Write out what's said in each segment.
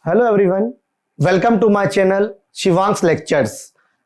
Hello everyone, welcome to my channel Shivank's lectures.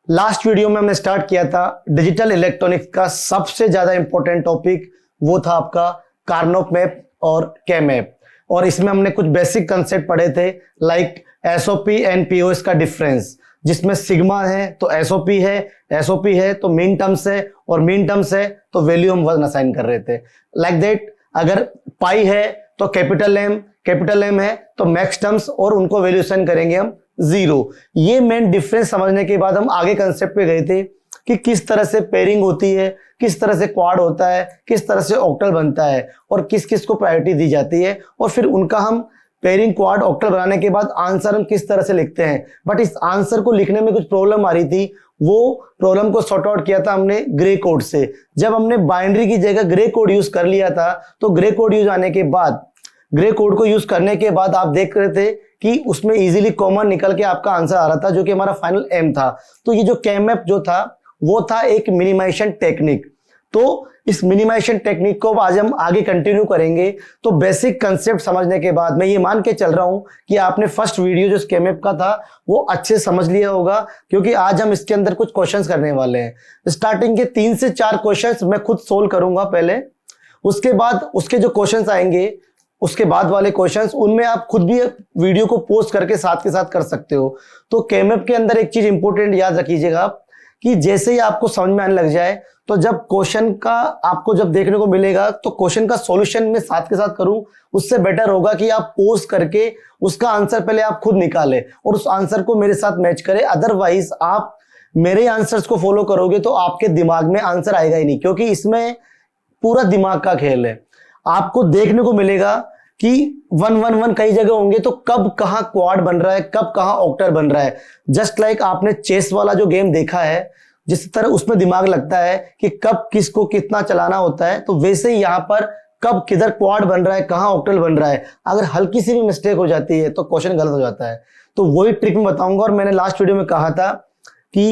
Last video में हमने start किया था डिजिटल इलेक्ट्रॉनिक्स का सबसे ज्यादा इंपॉर्टेंट टॉपिक, वो था आपका कार्नोप मैप और के मैप। और इसमें हमने कुछ बेसिक कंसेप्ट पढ़े थे, लाइक एसओपी एंड पीओएस का डिफरेंस, जिसमें सिग्मा है तो एसओपी है, एसओपी है तो मीन टर्म्स है, और मीन टर्म्स है तो वैल्यू हम वन असाइन कर रहे थे। लाइक दैट अगर पाई है तो कैपिटल एम है तो मैक्स टर्म्स, और उनको वैल्यूएशन करेंगे हम 0। ये मेन डिफरेंस समझने के बाद हम आगे कंसेप्ट पे गए थे कि किस तरह से पेयरिंग होती है, किस तरह से क्वाड होता है, किस तरह से ऑक्टल बनता है, और किस किस को प्रायोरिटी दी जाती है, और फिर उनका हम पेयरिंग क्वाड ऑक्टल बनाने के बाद आंसर हम किस तरह से लिखते हैं। बट इस आंसर को लिखने में कुछ प्रॉब्लम आ रही थी, वो प्रॉब्लम को सॉर्ट आउट किया था हमने ग्रे कोड से। जब हमने बाइनरी की जगह ग्रे कोड यूज कर लिया था, तो ग्रे कोड यूज आने के बाद, ग्रे कोड को यूज करने के बाद आप देख रहे थे कि उसमें इजीली कॉमन निकल के आपका आंसर आ रहा था, जो कि हमारा फाइनल एम था। तो ये जो केमैप जो था वो था एक मिनिमाइजेशन टेक्निक। तो इस मिनिमाइजेशन टेक्निक को आज हम आगे कंटिन्यू करेंगे। तो बेसिक कंसेप्ट समझने के बाद मैं ये मान के चल रहा हूं कि आपने फर्स्ट वीडियो जो केमैप का था वो अच्छे से समझ लिया होगा, क्योंकि आज हम इसके अंदर कुछ क्वेश्चंस करने वाले हैं। स्टार्टिंग के 3 से 4 क्वेश्चंस मैं खुद सोल्व करूंगा पहले, उसके बाद उसके जो क्वेश्चंस आएंगे, उसके बाद वाले क्वेश्चंस, उनमें आप खुद भी वीडियो को पोस्ट करके साथ के साथ कर सकते हो। तो केमैप के अंदर एक चीज इंपॉर्टेंट याद रखिएगा आप, कि जैसे ही आपको समझ में आने लग जाए, तो जब क्वेश्चन का आपको जब देखने को मिलेगा, तो क्वेश्चन का सॉल्यूशन में साथ के साथ करूं, उससे बेटर होगा कि आप पोस्ट करके उसका आंसर पहले आप खुद निकालें और उस आंसर को मेरे साथ मैच करें। अदरवाइज आप मेरे आंसर्स को फॉलो करोगे तो आपके दिमाग में आंसर आएगा ही नहीं, क्योंकि इसमें पूरा दिमाग का खेल है। आपको देखने को मिलेगा कि 1-1-1 कई जगह होंगे, तो कब कहां क्वाड बन रहा है, कब कहां ऑक्टल बन रहा है। जस्ट लाइक आपने चेस वाला जो गेम देखा है, जिस तरह उसमें दिमाग लगता है कि कब किसको कितना चलाना होता है, तो वैसे ही यहां पर कब किधर क्वाड बन रहा है, कहां ऑक्टल बन रहा है, अगर हल्की सी भी मिस्टेक हो जाती है तो क्वेश्चन गलत हो जाता है। तो वही ट्रिक मैं बताऊंगा। और मैंने लास्ट वीडियो में कहा था कि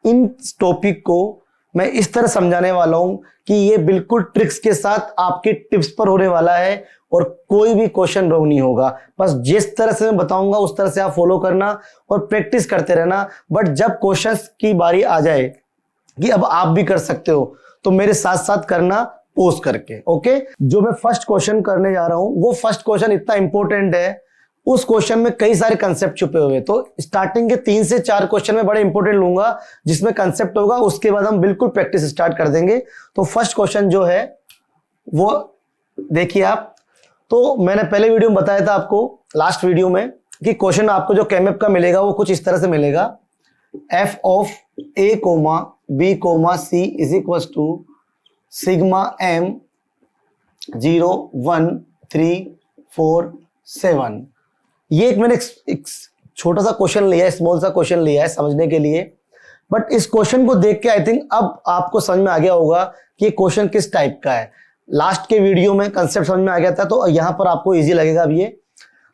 इन टॉपिक को मैं इस तरह समझाने वाला हूं कि ये बिल्कुल ट्रिक्स के साथ आपके टिप्स पर होने वाला है, और कोई भी क्वेश्चन रॉन्ग नहीं होगा। बस जिस तरह से मैं बताऊंगा उस तरह से आप फॉलो करना और प्रैक्टिस करते रहना। बट जब क्वेश्चंस की बारी आ जाए कि अब आप भी कर सकते हो, तो मेरे साथ साथ करना पोस्ट करके। ओके, जो मैं फर्स्ट क्वेश्चन करने जा रहा हूं, वो फर्स्ट क्वेश्चन इतना इंपॉर्टेंट है, उस क्वेश्चन में कई सारे कंसेप्ट छुपे हुए। तो स्टार्टिंग के 3 से 4 क्वेश्चन में बड़े इंपॉर्टेंट लूंगा, जिसमें कंसेप्ट होगा, उसके बाद हम बिल्कुल प्रैक्टिस स्टार्ट कर देंगे। तो फर्स्ट क्वेश्चन जो है वो देखिए आप। तो मैंने पहले वीडियो में बताया था आपको, लास्ट वीडियो में, कि क्वेश्चन आपको जो केमैप का मिलेगा वो कुछ इस तरह से मिलेगा। f of a, b, c is equal to sigma m 0 1 3 4 7। ये एक मैंने एक छोटा सा क्वेश्चन लिया है, स्मॉल सा क्वेश्चन लिया है समझने के लिए। बट इस क्वेश्चन को देख के आई थिंक अब आपको समझ में आ गया होगा कि ये क्वेश्चन किस टाइप का है। लास्ट के वीडियो में कंसेप्ट समझ में आ गया था, तो यहां पर आपको इजी लगेगा अब ये।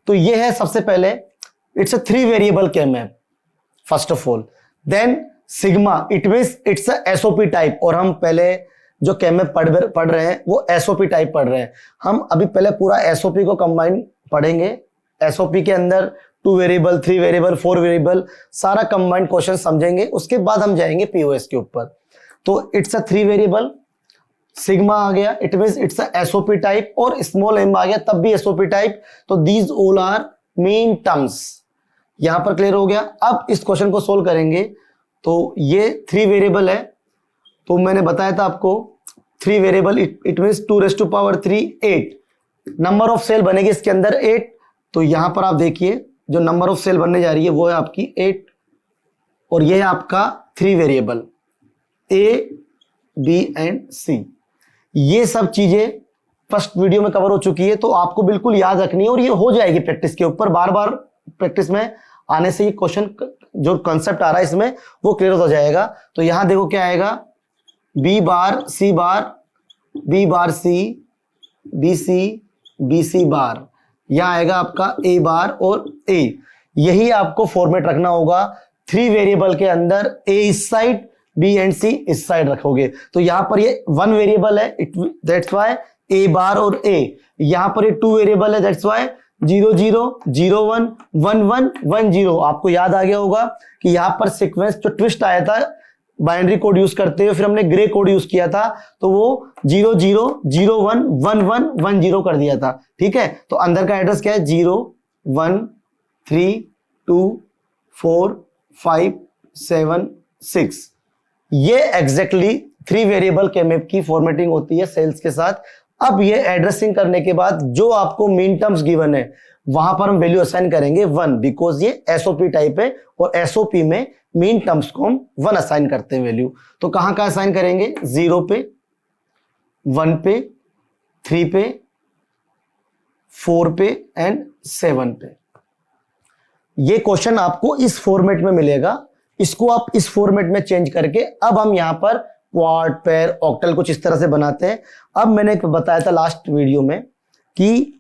तो ये है सबसे पहले, it's a 3 variable K map first of all. Then sigma, it means it's a SOP type, और हम पहले जो केमैप पढ़ रहे हैं वो एसओपी टाइप पढ़ रहे हैं। हम अभी पहले पूरा एसओपी को कंबाइन पढ़ेंगे। एसओपी के अंदर 2 वेरिएबल, 3 वेरिएबल, 4 वेरिएबल, सारा कंबाइंड क्वेश्चन समझेंगे। उसके बाद हम जाएंगे पीओएस के ऊपर। तो इट्स अ 3 वेरिएबल, सिग्मा आ गया, it means it's a SOP type, और स्मॉल एम आ गया तब भी एसओपी टाइप। तो these all are min terms. यहां पर क्लियर हो गया। अब इस क्वेश्चन को सोल्व करेंगे। तो ये 3 वेरिएबल है, तो मैंने बताया था आपको 3 variable, it means 2⁻³ 8 number of cell बनेगी इसके अंदर 8। तो यहां पर आप देखिए जो नंबर ऑफ सेल बनने जा रही है वो है आपकी 8, और ये है आपका 3 variable a, b and c। ये सब चीजें फर्स्ट वीडियो में कवर हो चुकी है, तो आपको बिल्कुल याद रखनी है, और ये हो जाएगी प्रैक्टिस के ऊपर। बार बार प्रैक्टिस में आने से ये क्वेश्चन जो कंसेप्ट आ रहा है इसमें वो क्लियर हो जाएगा। तो यहां देखो क्या आएगा, b बार c बार, b बार c, b c बार, यहां आएगा आपका a बार और a। यही आपको फॉर्मेट रखना होगा। 3 वेरिएबल के अंदर a इस साइड, b एंड c इस साइड रखोगे। तो यहां पर ये 1 वेरिएबल है, दैट्स वाई a बार और a। यहां पर ये 2 वेरिएबल है, दैट्स वाई 00011110। आपको याद आ गया होगा कि यहाँ पर सीक्वेंस जो ट्विस्ट आया था बाइनरी कोड यूज करते हुए, फिर हमने ग्रे कोड यूज किया था, तो वो 00011110 कर दिया था। ठीक है, तो अंदर का एड्रेस क्या है? 0132456। ये एग्जैक्टली 3 वेरिएबल के मैप की फॉर्मेटिंग होती है सेल्स के साथ। अब ये एड्रेसिंग करने के बाद जो आपको मीन टर्म्स गिवन है वहां पर हम वैल्यू असाइन करेंगे 1, बिकॉज ये एसओपी टाइप है और एसओपी में मीन टर्म्स को हम 1 असाइन करते हैं वैल्यू। तो कहां का असाइन करेंगे? 0 पे, 1 पे, 3 पे, 4 पे एंड 7 पे। ये क्वेश्चन आपको इस फॉर्मेट में मिलेगा, इसको आप इस फॉर्मेट में चेंज करके अब हम यहां पर क्वाड, पेयर, ऑक्टल कुछ इस तरह से बनाते हैं। अब मैंने बताया था लास्ट वीडियो में कि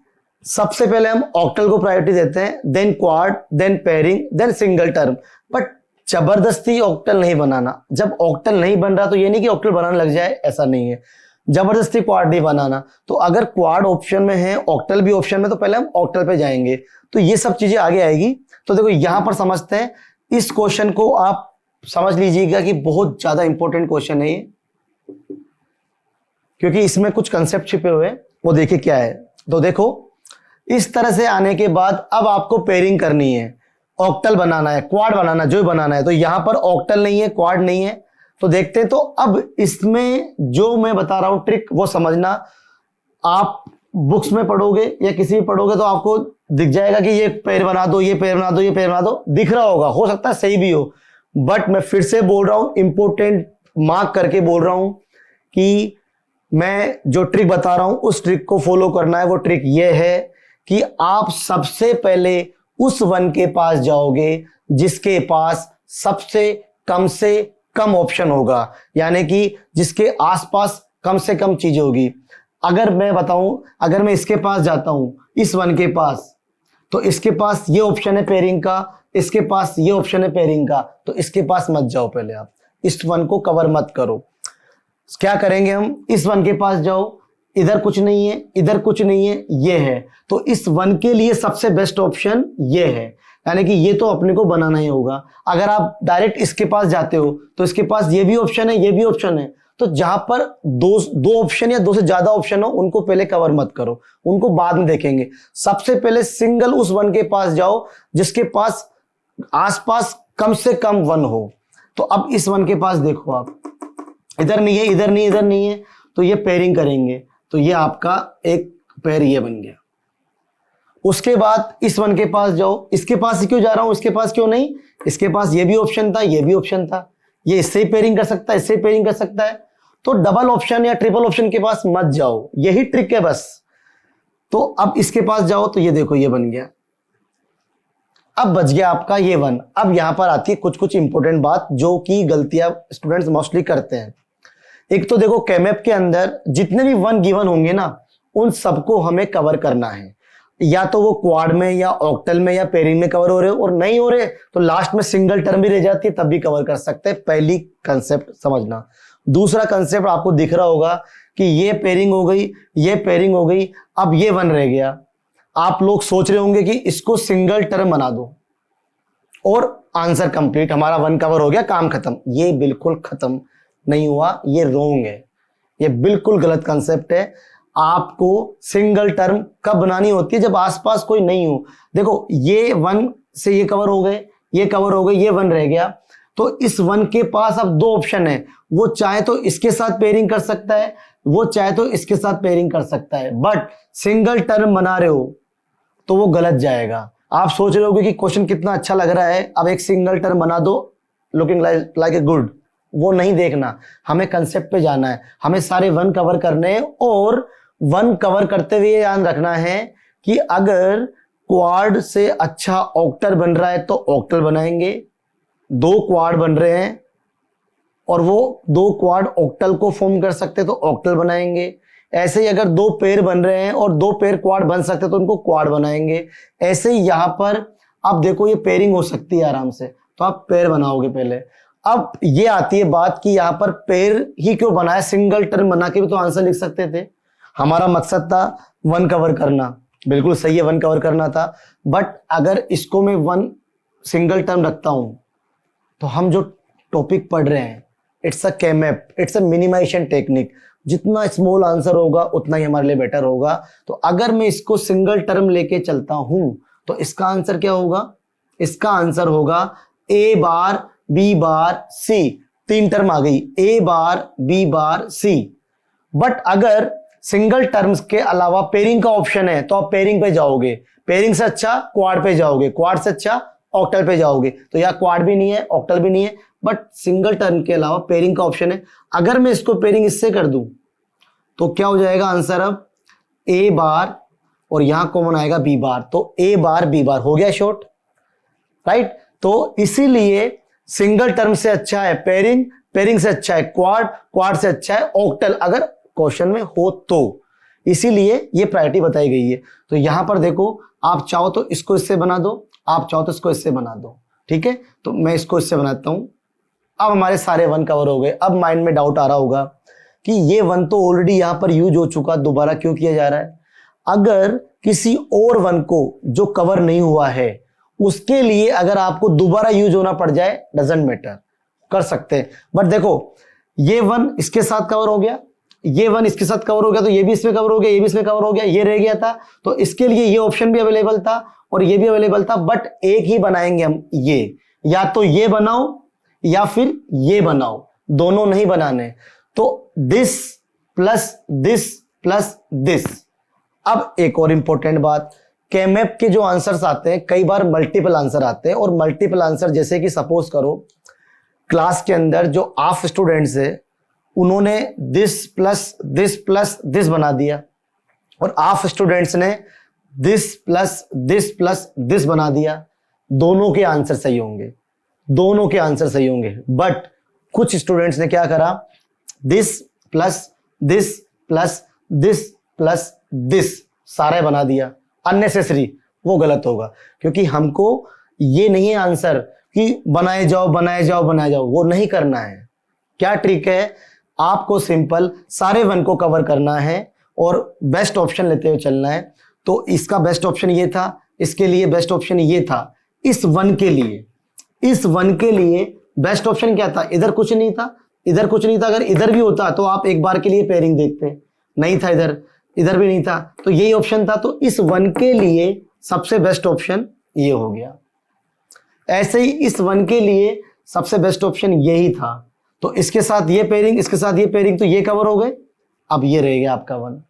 सबसे पहले हम ऑक्टल को प्रायोरिटी देते हैं, then quad, then pairing, then single term. But जबरदस्ती ऑक्टल नहीं बनाना। जब ऑक्टल नहीं बन रहा तो ये नहीं कि ऑक्टल बनाने लग जाए, ऐसा नहीं है। जबरदस्ती क्वाड नहीं बनाना। तो अगर क्वाड ऑप्शन में है, ऑक्टल भी ऑप्शन में, तो पहले हम ऑक्टल पे जाएंगे। तो ये सब चीजें आगे आएगी। तो देखो यहां पर समझते हैं इस क्वेश्चन को, आप समझ लीजिएगा कि बहुत ज्यादा इंपॉर्टेंट क्वेश्चन है ये, क्योंकि इसमें कुछ कंसेप्ट छिपे हुए हैं। वो देखिए क्या है। तो देखो इस तरह से आने के बाद अब आपको पेयरिंग करनी है, ऑक्टल बनाना है, क्वाड बनाना, जो बनाना है। तो यहां पर ऑक्टल नहीं है, क्वाड नहीं है, तो देखते हैं। तो अब इसमें जो मैं बता रहा हूं ट्रिक वो समझना। आप बुक्स में पढ़ोगे या किसी भी पढ़ोगे तो आपको दिख जाएगा कि ये पेयर बना दो, ये पेयर बना दो, ये पेयर बना दो, दिख रहा होगा, हो सकता है सही भी हो। बट मैं फिर से बोल रहा हूं, इंपोर्टेंट मार्क करके बोल रहा हूं कि मैं जो ट्रिक बता रहा हूं उस ट्रिक को फॉलो करना है। वो ट्रिक ये है कि आप सबसे पहले उस वन के पास जाओगे जिसके पास सबसे कम ऑप्शन होगा, यानी कि जिसके आसपास कम से कम चीजें होगी। अगर मैं बताऊं, अगर मैं इसके पास जाता हूं, इस वन के पास, तो इसके पास ये ऑप्शन है पेयरिंग का, इसके पास ये ऑप्शन है पेयरिंग का, तो इसके पास मत जाओ। पहले आप इस वन को कवर मत करो। क्या करेंगे हम? इस वन के पास जाओ, इधर कुछ नहीं है, इधर कुछ नहीं है, ये है, तो इस वन के लिए सबसे बेस्ट ऑप्शन ये है, यानी कि ये तो अपने को बनाना ही होगा। अगर आप डायरेक्ट इसके पास जाते हो तो इसके पास ये भी ऑप्शन है, ये भी ऑप्शन है, तो जहां पर दो ऑप्शन या दो से ज्यादा ऑप्शन हो उनको पहले कवर मत करो, उनको बाद में देखेंगे। सबसे पहले सिंगल उस वन के पास जाओ जिसके पास आसपास कम से कम वन हो। तो अब इस वन के पास देखो आप, इधर नहीं है, इधर नहीं, इधर नहीं है, तो ये पेयरिंग करेंगे, तो ये आपका एक पेयर ये बन गया। उसके बाद इस वन के पास जाओ, इसके पास क्यों जा रहा हूं, इसके पास क्यों नहीं? इसके पास ये भी ऑप्शन था, ये भी ऑप्शन था, ये इससे ही पेयरिंग कर सकता है, इससे ही पेयरिंग कर सकता है। तो डबल ऑप्शन या ट्रिपल ऑप्शन के पास मत जाओ, यही ट्रिक है बस। तो अब इसके पास जाओ, तो ये देखो ये बन गया। अब बच गया आपका ये वन। अब यहां पर आती है कुछ इंपॉर्टेंट बात जो कि गलतियां स्टूडेंट्स मोस्टली करते हैं। एक तो देखो केमैप के अंदर जितने भी वन गिवन होंगे ना, उन सबको हमें कवर करना है, या तो वो क्वाड में या ऑक्टल में या पेयरिंग में कवर हो रहे हो, और नहीं हो रहे तो लास्ट में सिंगल टर्म भी रह जाती है तब भी कवर कर सकते हैं। पहली कंसेप्ट समझना। दूसरा कंसेप्ट आपको दिख रहा होगा कि ये पेयरिंग हो गई, ये पेयरिंग हो गई, अब ये वन रह गया। आप लोग सोच रहे होंगे कि इसको सिंगल टर्म बना दो और आंसर कंप्लीट, हमारा वन कवर हो गया, काम खत्म। ये बिल्कुल खत्म नहीं हुआ, ये रोंग है, ये बिल्कुल गलत कंसेप्ट है। आपको सिंगल टर्म कब बनानी होती है? जब आसपास कोई नहीं हो। देखो ये वन से ये कवर हो गए, ये कवर हो गए, ये वन रह गया, तो इस वन के पास अब दो ऑप्शन है, वो चाहे तो इसके साथ पेयरिंग कर सकता है, वो चाहे तो इसके साथ पेयरिंग कर सकता है। बट सिंगल टर्म बना रहे हो तो वो गलत जाएगा। आप सोच रहे होगे कि क्वेश्चन कितना अच्छा लग रहा है, अब एक सिंगल टर्म बना दो, लुकिंग लाइक ए गुड, वो नहीं देखना, हमें कंसेप्ट पे जाना है, हमें सारे वन कवर करने हैं। और वन कवर करते हुए ध्यान रखना है कि अगर क्वाड से अच्छा ऑक्टल बन रहा है तो ऑक्टल बनाएंगे, दो क्वाड बन रहे हैं और वो दो क्वाड ऑक्टल को फॉर्म कर सकते तो ऑक्टल बनाएंगे। ऐसे ही अगर दो पेयर बन रहे हैं और दो पेयर क्वाड बन सकते तो उनको क्वाड बनाएंगे। ऐसे ही यहां पर आप देखो ये पेयरिंग हो सकती है आराम से, तो आप पेयर बनाओगे पहले। अब ये आती है बात कि यहां पर पेयर ही क्यों बनाया, सिंगल टर्म बना के भी तो आंसर लिख सकते थे। हमारा मकसद था वन कवर करना, बिल्कुल सही है, वन कवर करना था। बट अगर इसको मैं वन सिंगल टर्म रखता हूं तो हम जो टॉपिक पढ़ रहे हैं it's a K map, it's a minimization technique. जितना स्मॉल आंसर होगा उतना ही हमारे लिए बेटर होगा। तो अगर मैं इसको सिंगल टर्म लेके चलता हूं तो इसका आंसर क्या होगा? इसका आंसर होगा ए बार बी बार सी। 3 टर्म आ गई, ए bar B bar C. But अगर सिंगल टर्म्स के अलावा पेयरिंग का ऑप्शन है तो आप पेयरिंग पे जाओगे, पेयरिंग से अच्छा क्वाड पे जाओगे, क्वाड से अच्छा ऑक्टल पे जाओगे। तो यहाँ क्वाड भी नहीं है, ऑक्टल भी नहीं है, बट सिंगल टर्म के अलावा पेयरिंग का ऑप्शन है। अगर मैं इसको पेयरिंग इससे कर दूं तो क्या हो जाएगा आंसर? अब ए बार और यहां कॉमन आएगा बी बार, तो ए बार बी बार हो गया शॉर्ट, राइट। तो इसीलिए सिंगल टर्म से अच्छा है पेयरिंग, पेयरिंग से अच्छा है क्वाड, क्वाड से अच्छा है ऑक्टल अगर क्वेश्चन में हो तो। इसीलिए ये प्रायोरिटी बताई गई है। तो यहां पर देखो, आप चाहो तो इसको इससे बना दो, आप चाहो तो इसको इससे बना दो, ठीक है। तो मैं इसको इससे बनाता हूं। अब हमारे सारे वन कवर हो गए। अब माइंड में डाउट आ रहा होगा कि ये वन तो ऑलरेडी यहां पर यूज हो चुका, दोबारा क्यों किया जा रहा है? अगर किसी और वन को जो कवर नहीं हुआ है उसके लिए अगर आपको दोबारा यूज होना पड़ जाए, डजंट मैटर, कर सकते हैं। बट देखो, ये वन इसके साथ कवर हो गया, ये वन इसके साथ कवर हो गया, तो ये भी इसमें कवर हो गया, ये भी इसमें कवर हो गया, ये रह गया था। तो इसके लिए ये ऑप्शन भी अवेलेबल था और ये भी अवेलेबल था। बट एक ही बनाएंगे हम, ये या तो ये बनाओ या फिर ये बनाओ, दोनों नहीं बनाने। तो this plus this plus this. अब एक और इंपॉर्टेंट बात, केमैप के जो आंसर्स आते हैं कई बार मल्टीपल आंसर आते हैं। और मल्टीपल आंसर जैसे कि सपोज करो क्लास के अंदर जो हाफ स्टूडेंट्स है उन्होंने दिस प्लस दिस बना दिया और हाफ स्टूडेंट्स ने दिस प्लस दिस बना दिया। दोनों के आंसर सही होंगे, दोनों के आंसर सही होंगे। बट कुछ स्टूडेंट्स ने क्या करा, this plus this plus this plus this सारे बना दिया, अननेसेसरी। वो गलत होगा, क्योंकि हमको ये नहीं है आंसर कि बनाए जाओ बनाए जाओ बनाए जाओ, वो नहीं करना है। क्या ट्रिक है, आपको सिंपल सारे वन को कवर करना है और बेस्ट ऑप्शन लेते हुए चलना है। तो इसका बेस्ट ऑप्शन ये था, इसके लिए बेस्ट ऑप्शन ये था। इस वन के लिए, इस वन के लिए बेस्ट ऑप्शन क्या था? इधर कुछ नहीं था, इधर कुछ नहीं था। अगर इधर भी होता तो आप एक बार के लिए पेयरिंग देखते, नहीं था इधर, इधर भी नहीं था, तो यही ऑप्शन था। तो इस वन के लिए सबसे बेस्ट ऑप्शन ये हो गया। ऐसे ही इस वन के लिए सबसे बेस्ट ऑप्शन यही था। तो इसके साथ ये पेयरिंग, इसके साथ ये पेयरिंग, तो ये कवर हो गए। अब ये रह गया आपका वन,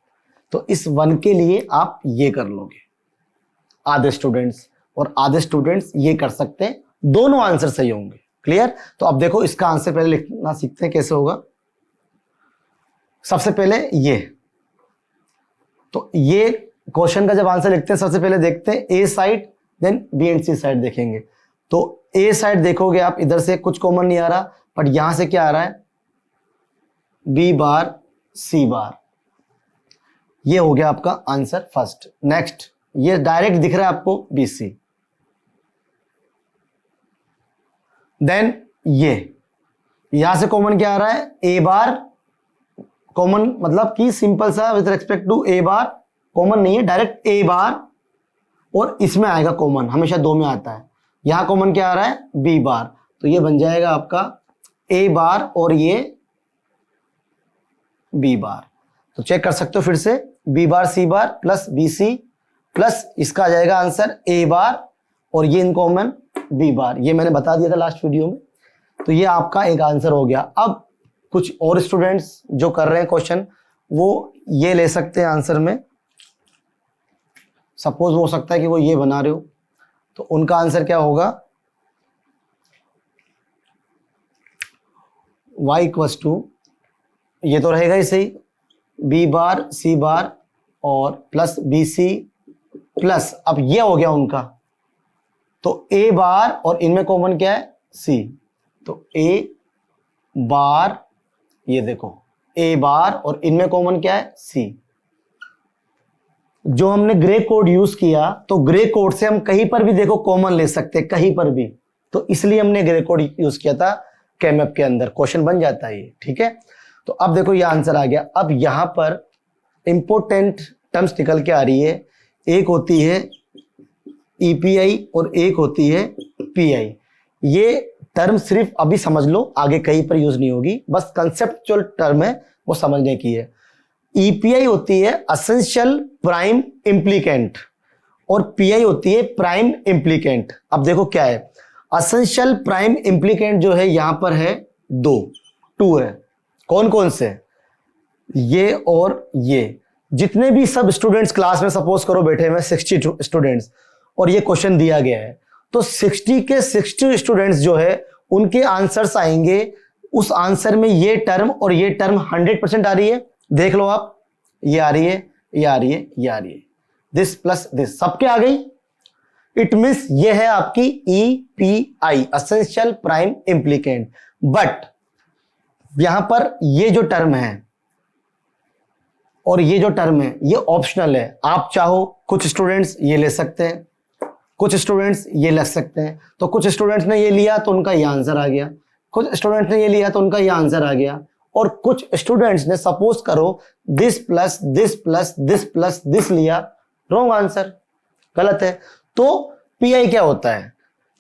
तो इस वन के लिए आप ये कर लोगे आधे स्टूडेंट्स, और आधे स्टूडेंट्स ये कर सकते हैं, दोनों आंसर सही होंगे। क्लियर? तो अब देखो इसका आंसर पहले लिखना सीखते हैं, कैसे होगा। सबसे पहले ये, तो ये क्वेश्चन का जब आंसर लिखते हैं सबसे पहले देखते हैं A side, then B and C side देखेंगे। तो ए साइड देखोगे आप, इधर से कुछ कॉमन नहीं आ रहा, बट यहां से क्या आ रहा है, बी बार सी बार। ये हो गया आपका आंसर फर्स्ट। नेक्स्ट, ये डायरेक्ट दिख रहा है आपको बी सी। देन ये यहां से कॉमन क्या आ रहा है, ए बार कॉमन, मतलब कि सिंपल सा with respect to A bar कॉमन नहीं है, डायरेक्ट ए बार, और इसमें आएगा कॉमन, हमेशा दो में आता है। यहां कॉमन क्या आ रहा है, बी बार, तो ये बन जाएगा आपका ए बार और ये बी बार। तो चेक कर सकते हो फिर से, बी बार सी बार प्लस बी सी प्लस इसका आ जाएगा आंसर ए बार और ये इन कॉमन बी बार। ये मैंने बता दिया था लास्ट वीडियो में। तो ये आपका एक आंसर हो गया। अब कुछ और स्टूडेंट्स जो कर रहे हैं क्वेश्चन, वो ये ले सकते हैं आंसर में। सपोज हो सकता है कि वो ये बना रहे हो, तो उनका आंसर क्या होगा, y इक्वल्स टू, ये तो रहेगा ही सही, बी बार सी बार और प्लस बी सी प्लस, अब ये हो गया उनका, तो ए बार और इनमें कॉमन क्या है, सी, तो ए बार, ये देखो ए बार और इनमें कॉमन क्या है, सी। जो हमने ग्रे कोड यूज किया, तो ग्रे कोड से हम कहीं पर भी देखो कॉमन ले सकते हैं, कहीं पर भी, तो इसलिए हमने ग्रे कोड यूज किया था केमैप के अंदर। क्वेश्चन बन जाता है ये, ठीक है। तो अब देखो ये आंसर आ गया। अब यहां पर इंपॉर्टेंट टर्म्स निकल के आ रही है। एक होती है ईपीआई और एक होती है पीआई। ये टर्म सिर्फ अभी समझ लो, आगे कहीं पर यूज नहीं होगी, बस कंसेप्चुअल टर्म है वो समझने की है। ईपीआई होती है एसेंशियल प्राइम इम्प्लीकेंट और पीआई होती है प्राइम इम्प्लीकेंट। अब देखो क्या है, एसेंशियल प्राइम इम्प्लीकेंट जो है यहां पर है टू है। कौन कौन से? ये और ये। जितने भी सब स्टूडेंट्स क्लास में सपोज करो बैठे हुए 60 स्टूडेंट्स और ये क्वेश्चन दिया गया है, तो 60 के 60 स्टूडेंट्स जो है उनके आंसर्स आएंगे। उस आंसर में ये टर्म और ये टर्म 100% आ रही है। देख लो आप, ये आ रही है, ये आ रही है, ये आ रही है, दिस प्लस दिस सबके आ गई। इट मींस ये है आपकी EPI, essential prime implicant. But यहां पर ये जो टर्म है और ये जो टर्म है ये ऑप्शनल है। आप चाहो कुछ स्टूडेंट्स ये ले सकते हैं, कुछ स्टूडेंट्स ये ले सकते हैं। तो कुछ स्टूडेंट्स ने ये लिया तो उनका ये आंसर आ गया, कुछ स्टूडेंट्स ने ये लिया तो उनका ये आंसर आ गया। और कुछ स्टूडेंट्स ने सपोज करो this plus this plus this plus this लिया, रॉन्ग आंसर, गलत है। तो पीआई क्या होता है?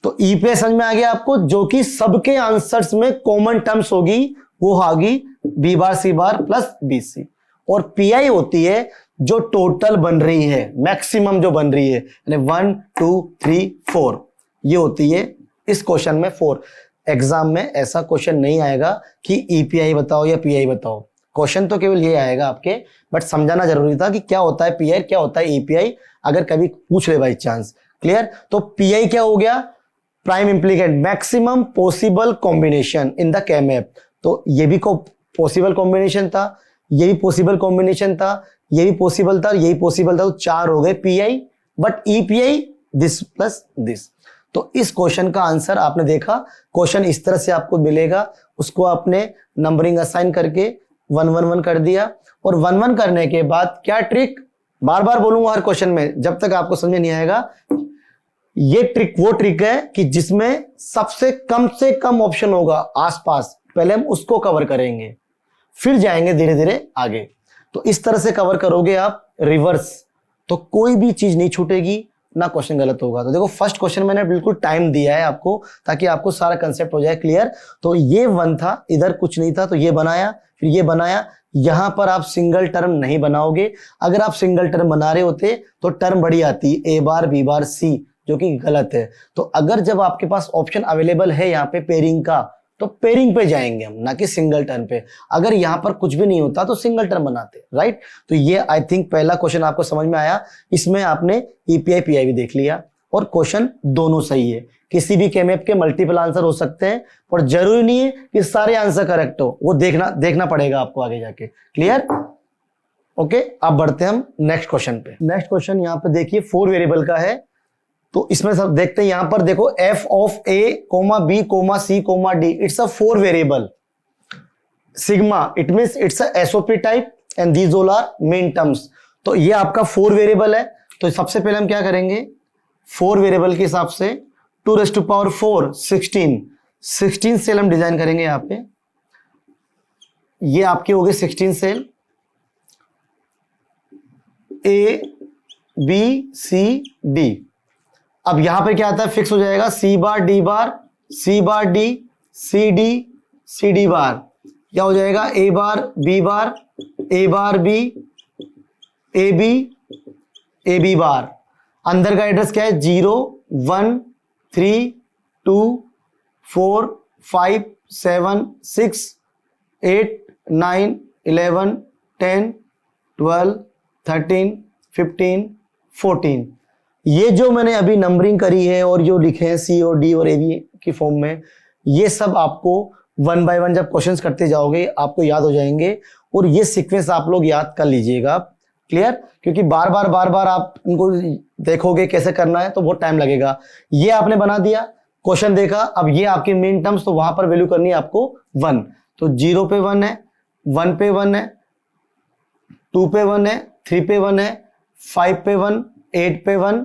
तो ईपीआई समझ में आ गया आपको, जो कि सबके आंसर्स में कॉमन टर्म्स होगी, वो होगी बी बार सी बार प्लस बी सी। और पीआई होती है जो टोटल बन रही है, मैक्सिमम जो बन रही है, यानी 1 2 3 4, ये होती है इस क्वेश्चन में 4। एग्जाम में ऐसा क्वेश्चन नहीं आएगा कि ईपीआई बताओ या पीआई बताओ, क्वेश्चन तो केवल ये आएगा आपके, बट समझाना जरूरी था कि क्या होता है पीआई, क्या होता है ईपीआई, अगर कभी पूछ ले बाई चांस। क्लियर? तो पीआई क्या हो गया? Prime implicant, maximum possible combination in the K map. तो ये भी पॉसिबल कॉम्बिनेशन था, ये भी पॉसिबल कॉम्बिनेशन था, ये भी पॉसिबल था, यही पॉसिबल था, तो 4 हो गए PI. But EPI this plus this. तो इस क्वेश्चन का आंसर आपने देखा, क्वेश्चन इस तरह से आपको मिलेगा, उसको आपने नंबरिंग असाइन करके 1 1 1 कर दिया। और 1 1 करने के बाद क्या ट्रिक, बार बार बोलूंगा हर क्वेश्चन में जब तक आपको समझ नहीं आएगा, ये ट्रिक वो ट्रिक है कि जिसमें सबसे कम से कम ऑप्शन होगा आसपास, पहले हम उसको कवर करेंगे, फिर जाएंगे धीरे धीरे आगे। तो इस तरह से कवर करोगे आप रिवर्स, तो कोई भी चीज नहीं छूटेगी, ना क्वेश्चन गलत होगा। तो देखो फर्स्ट क्वेश्चन मैंने बिल्कुल टाइम दिया है आपको, ताकि आपको सारा कंसेप्ट हो जाए क्लियर। तो ये 1 था, इधर कुछ नहीं था तो ये बनाया, फिर ये बनाया। यहां पर आप सिंगल टर्म नहीं बनाओगे, अगर आप सिंगल टर्म बना रहे होते तो टर्म बड़ी आती ए बार बी बार सी, जो कि गलत है। तो अगर जब आपके पास ऑप्शन अवेलेबल है यहाँ पे पेयरिंग का, तो पेयरिंग पे जाएंगे हम, ना कि सिंगल टर्म पे। अगर यहाँ पर कुछ भी नहीं होता तो सिंगल टर्म बनाते, राइट? तो ये आई थिंक पहला क्वेश्चन आपको समझ में आया। इसमें आपने ईपीआई पीआई भी देख लिया और क्वेश्चन दोनों सही है। किसी भी केमैप के मल्टीपल आंसर हो सकते हैं और जरूरी नहीं है कि सारे आंसर करेक्ट हो, वो देखना पड़ेगा आपको आगे जाके। क्लियर? ओके, अब बढ़ते हैं हम नेक्स्ट क्वेश्चन पे। नेक्स्ट क्वेश्चन यहाँ पे देखिए 4 वेरिएबल का है। तो इसमें सब देखते हैं, यहां पर देखो f of a, b, c, d, it's a 4 variable sigma, it means it's a SOP type and these all are min terms. तो ये आपका 4 वेरिएबल है। तो सबसे पहले हम क्या करेंगे, 4 वेरिएबल के हिसाब से 2⁴ 16 सेल हम डिजाइन करेंगे। यहां पे ये आपके हो गए 16 cell, a b c d। अब यहां पे क्या आता है, फिक्स हो जाएगा C bar D bar, C bar D, C D, C D bar. क्या हो जाएगा, A bar B bar, A bar B, A B bar. अंदर का एड्रेस क्या है, 0 1 3 2 4 5 7 6 8 9 11 10 12 13 15 14। ये जो मैंने अभी नंबरिंग करी है और जो लिखे हैं सी और डी और ए बी की फॉर्म में, ये सब आपको 1 बाय 1 जब क्वेश्चंस करते जाओगे आपको याद हो जाएंगे। और ये सीक्वेंस आप लोग याद कर लीजिएगा। क्लियर? क्योंकि बार बार आप इनको देखोगे कैसे करना है तो बहुत टाइम लगेगा। ये आपने बना दिया, क्वेश्चन देखा, अब ये आपके मेन टर्म्स, तो वहां पर वैल्यू करनी है आपको 1। तो 0 पे 1 है, 1 पे 1 है, 2 पे 1 है, 3 पे 1 है, 5 पे 1, 8 पे 1,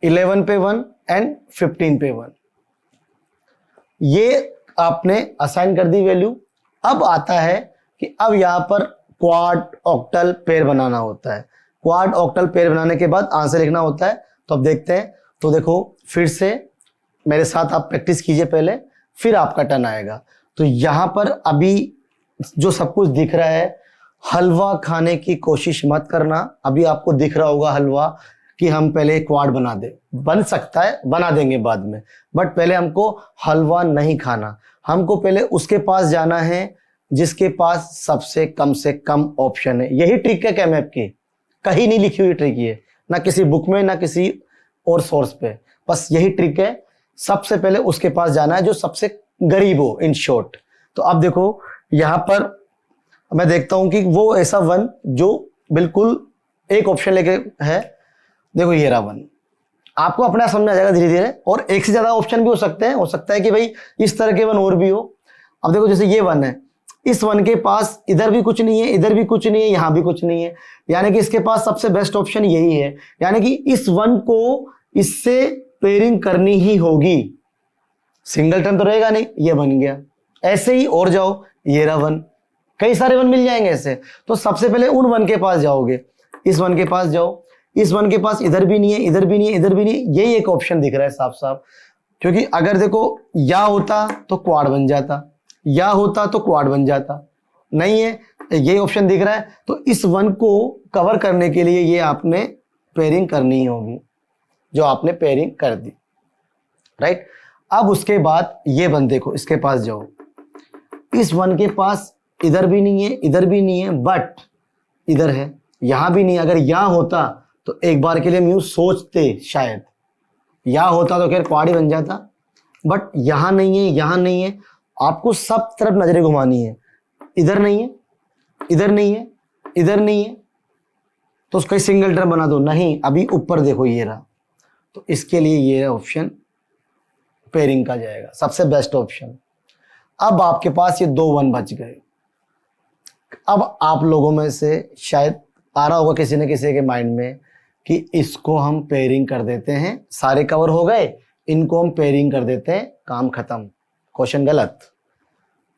11 पे 1 एंड 15 पे 1। ये आपने असाइन कर दी वैल्यू। अब आता है कि अब यहां पर क्वाड ऑक्टल पेयर बनाना होता है। क्वाड ऑक्टल पेयर बनाने के बाद आंसर लिखना होता है। तो अब देखते हैं। तो देखो फिर से मेरे साथ आप प्रैक्टिस कीजिए पहले, फिर आपका टर्न आएगा। तो यहां पर अभी जो सब कुछ दिख रहा है, हलवा खाने की कोशिश मत करना। अभी आपको दिख रहा होगा हलवा कि हम पहले क्वाड बना दे, बन सकता है, बना देंगे बाद में, बट पहले हमको हलवा नहीं खाना। हमको पहले उसके पास जाना है जिसके पास सबसे कम ऑप्शन है। यही ट्रिक है कैमएप की, कहीं नहीं लिखी हुई ट्रिक ये, ना किसी बुक में ना किसी और सोर्स पे, बस यही ट्रिक है। सबसे पहले उसके पास जाना है जो सबसे गरीब हो, इन शॉर्ट। तो अब देखो यहां पर मैं देखता हूं कि वो ऐसा वन जो बिल्कुल एक ऑप्शन लेके है। देखो ये रहा वन, आपको अपना समझ में आ जाएगा धीरे धीरे। और एक से ज्यादा ऑप्शन भी हो सकते हैं, हो सकता है कि भाई इस तरह के वन और भी हो। अब देखो जैसे ये वन है, इस वन के पास इधर भी कुछ नहीं है, इधर भी कुछ नहीं है, यहां भी कुछ नहीं है, यानी कि इसके पास सबसे बेस्ट ऑप्शन यही है। यानी कि इस वन को इससे पेयरिंग करनी ही होगी, सिंगल टर्न तो रहेगा नहीं। ये बन गया, ऐसे ही और जाओ, ये रहा वन, कई सारे वन मिल जाएंगे ऐसे। तो सबसे पहले उन वन के पास जाओगे, इस वन के पास जाओ, इस वन के पास इधर भी नहीं है, इधर भी नहीं है, इधर भी नहीं है, यही एक ऑप्शन दिख रहा है साफ साफ। क्योंकि अगर देखो या होता तो क्वाड बन जाता, या होता तो क्वाड बन जाता, नहीं है, यही ऑप्शन दिख रहा है। तो इस वन को कवर करने के लिए ये आपने पेयरिंग करनी ही होगी, जो आपने पेयरिंग कर दी, राइट। अब उसके बाद ये वन देखो, इसके पास जाओ, इस वन के पास इधर भी नहीं है, इधर भी नहीं है, बट इधर है, यहां भी नहीं। अगर यहां होता तो एक बार के लिए हम यूं सोचते, शायद यहां होता तो खैर क्वाड ही बन जाता, बट यहां नहीं है, यहां नहीं है। आपको सब तरफ नजरें घुमानी है, इधर नहीं है, इधर नहीं है, इधर नहीं है, तो उसका सिंगल टर्न बना दो। नहीं, अभी ऊपर देखो ये रहा, तो इसके लिए ये ऑप्शन पेयरिंग का जाएगा, सबसे बेस्ट ऑप्शन। अब आपके पास ये दो वन बच गए। अब आप लोगों में से शायद आ रहा होगा किसी न किसी के माइंड में कि इसको हम पेयरिंग कर देते हैं, सारे कवर हो गए, इनको हम पेयरिंग कर देते हैं, काम खत्म। क्वेश्चन गलत।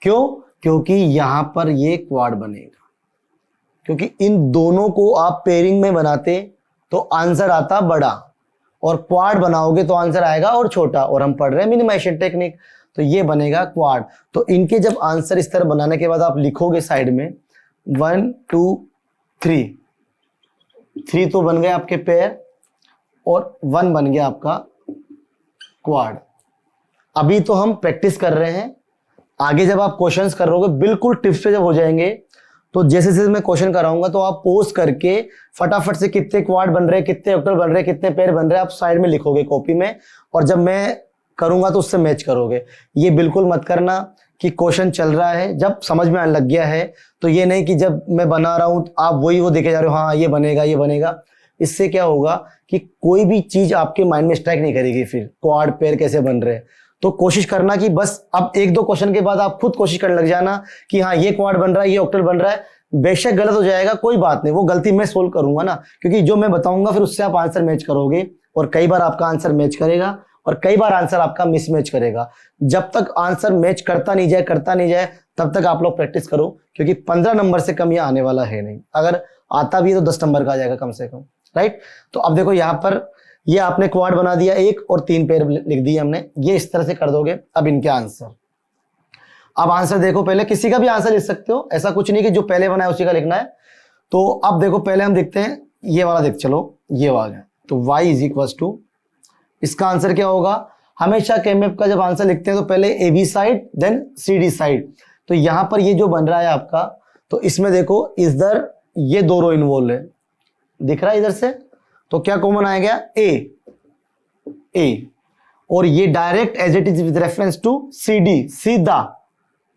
क्यों? क्योंकि यहां पर ये क्वाड बनेगा, क्योंकि इन दोनों को आप पेयरिंग में बनाते तो आंसर आता बड़ा, और क्वाड बनाओगे तो आंसर आएगा और छोटा। और हम पढ़ रहे हैं मिनिमाइजेशन टेक्निक, तो ये बनेगा क्वाड। तो इनके जब आंसर इस तरह बनाने के बाद आप लिखोगे साइड में 1 2 3, 3 तो बन गए आपके पेयर और 1 बन गया आपका क्वाड। अभी तो हम प्रैक्टिस कर रहे हैं, आगे जब आप क्वेश्चंस कर रहोगे, बिल्कुल टिप्स पे जब हो जाएंगे, तो जैसे जैसे मैं क्वेश्चन कराऊंगा तो आप पोज करके फटाफट से कितने क्वाड बन रहे हैं, कितने ऑक्टल बन रहे हैं, कितने पेयर बन रहे हैं, आप साइड में लिखोगे कॉपी में, और जब मैं करूंगा तो उससे मैच करोगे। ये बिल्कुल मत करना कि क्वेश्चन चल रहा है, जब समझ में आने लग गया है तो ये नहीं कि जब मैं बना रहा हूं आप वही वो देखे जा रहे हो, हाँ ये बनेगा ये बनेगा। इससे क्या होगा कि कोई भी चीज आपके माइंड में स्ट्राइक नहीं करेगी। फिर क्वाड पेयर कैसे बन रहे हैं, तो कोशिश करना कि बस अब 1-2 क्वेश्चन के बाद आप खुद कोशिश करने लग जाना कि हाँ ये क्वाड बन रहा है, ये ऑक्टल बन रहा है। बेशक गलत हो जाएगा, कोई बात नहीं, वो गलती मैं सोल्व करूंगा ना, क्योंकि जो मैं बताऊंगा फिर उससे आप आंसर मैच करोगे, और कई बार आपका आंसर मैच करेगा और कई बार आंसर आपका मिसमैच करेगा। जब तक आंसर मैच करता नहीं जाए तब तक आप लोग प्रैक्टिस करो, क्योंकि 15 नंबर से कम ये आने वाला है नहीं। अगर आता भी है तो 10 नंबर का आ जाएगा कम से कम, राइट। तो अब देखो यहाँ पर ये आपने क्वाड बना दिया 1 और 3 पेयर लिख दिए हमने, ये इस तरह से कर दोगे। अब इनके आंसर, अब आंसर देखो, पहले किसी का भी आंसर लिख सकते हो, ऐसा कुछ नहीं कि जो पहले बना है उसी का लिखना है। तो अब देखो पहले हम देखते हैं ये वाला, देख चलो ये वाला, तो y = इसका आंसर क्या होगा। हमेशा केमएप का जब आंसर लिखते हैं तो पहले A B side then C D side. तो यहां पर ये जो बन रहा है आपका, तो इसमें देखो इधर ये 2 रो इन्वॉल्व है, दिख रहा है इधर से, तो क्या कॉमन आ गया ए, और ये direct as it is with reference to C D, सीधा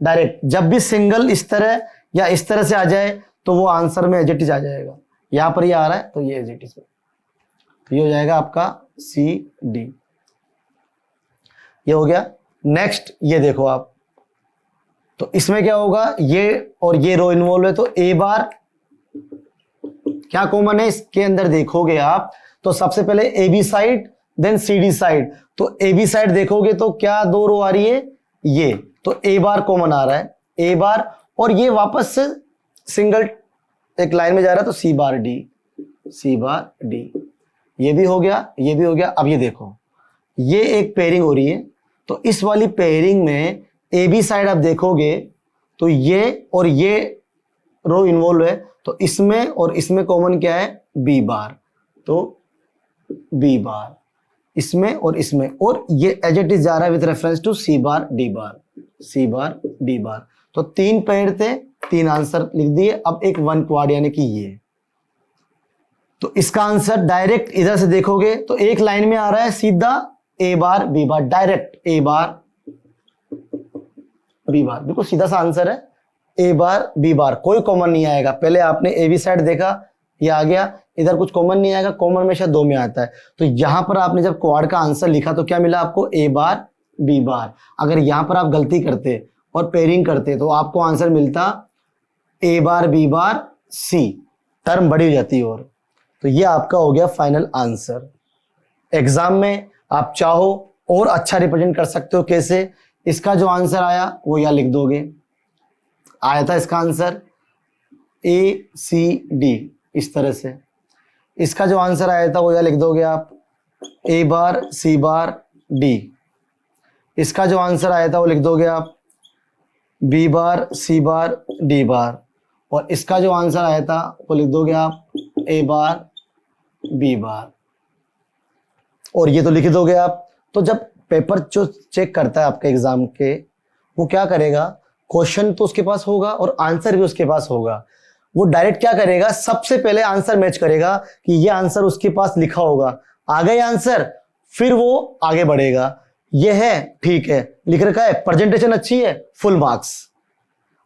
डायरेक्ट। जब भी सिंगल इस तरह या इस तरह से आ जाए तो वो आंसर में एज इट इज आ जाएगा। यहां पर ये आ रहा है तो ये एज इट इज, तो ये हो जाएगा आपका सी डी, ये हो गया। नेक्स्ट ये देखो आप, तो इसमें क्या होगा, ये और ये रो इन्वॉल्व है, तो ए बार क्या कॉमन है इसके अंदर देखोगे आप, तो सबसे पहले A B side then C D side. तो ए बी साइड देखोगे तो क्या 2 रो आ रही है, ये, तो ए बार कॉमन आ रहा है, ए बार, और ये वापस से सिंगल एक लाइन में जा रहा है, तो सी बार डी, सी बार डी। ये भी हो गया, ये भी हो गया। अब ये देखो, ये एक पेयरिंग हो रही है, तो इस वाली पेयरिंग में ए बी साइड आप देखोगे तो ये और ये रो इन्वॉल्व है, तो इसमें और इसमें कॉमन क्या है, बी बार, तो बी बार इसमें और इसमें, और ये एज इट इज जा रहा है with reference to C bar D bar, C bar D bar. तो 3 पेयर थे, 3 आंसर लिख दिए। अब एक 1 क्वाड यानी कि ये, तो इसका आंसर डायरेक्ट इधर से देखोगे तो एक लाइन में आ रहा है सीधा ए बार बी बार, डायरेक्ट ए बार बी बार, बिल्कुल सीधा सा आंसर है ए बार बी बार, कोई कॉमन नहीं आएगा। पहले आपने ए बी साइड देखा, ये आ गया, इधर कुछ कॉमन नहीं आएगा, कॉमन हमेशा 2 में आता है। तो यहां पर आपने जब क्वाड का आंसर लिखा तो क्या मिला आपको, ए बार बी बार। अगर यहां पर आप गलती करते और पेयरिंग करते तो आपको आंसर मिलता ए बार बी बार सी, टर्म बड़ी हो जाती और। तो ये आपका हो गया फाइनल आंसर। एग्जाम में आप चाहो और अच्छा रिप्रेजेंट कर सकते हो। कैसे, इसका जो आंसर आया वो यहाँ लिख दोगे, आया था इसका आंसर ए सी डी, इस तरह से। इसका जो आंसर आया था वो यहाँ लिख दोगे आप ए बार सी बार डी। इसका जो आंसर आया था वो लिख दोगे आप B bar C bar D बार। और इसका जो आंसर आया था वो लिख दोगे आप ए बार बी बार, और ये तो लिख दोगे आप। तो जब पेपर जो चेक करता है आपके एग्जाम के, वो क्या करेगा, क्वेश्चन तो उसके पास होगा और आंसर भी उसके पास होगा। वो डायरेक्ट क्या करेगा, सबसे पहले आंसर मैच करेगा कि ये आंसर उसके पास लिखा होगा, आ गया आंसर, फिर वो आगे बढ़ेगा। ये है, ठीक है, लिख रखा है, प्रेजेंटेशन अच्छी है, फुल मार्क्स।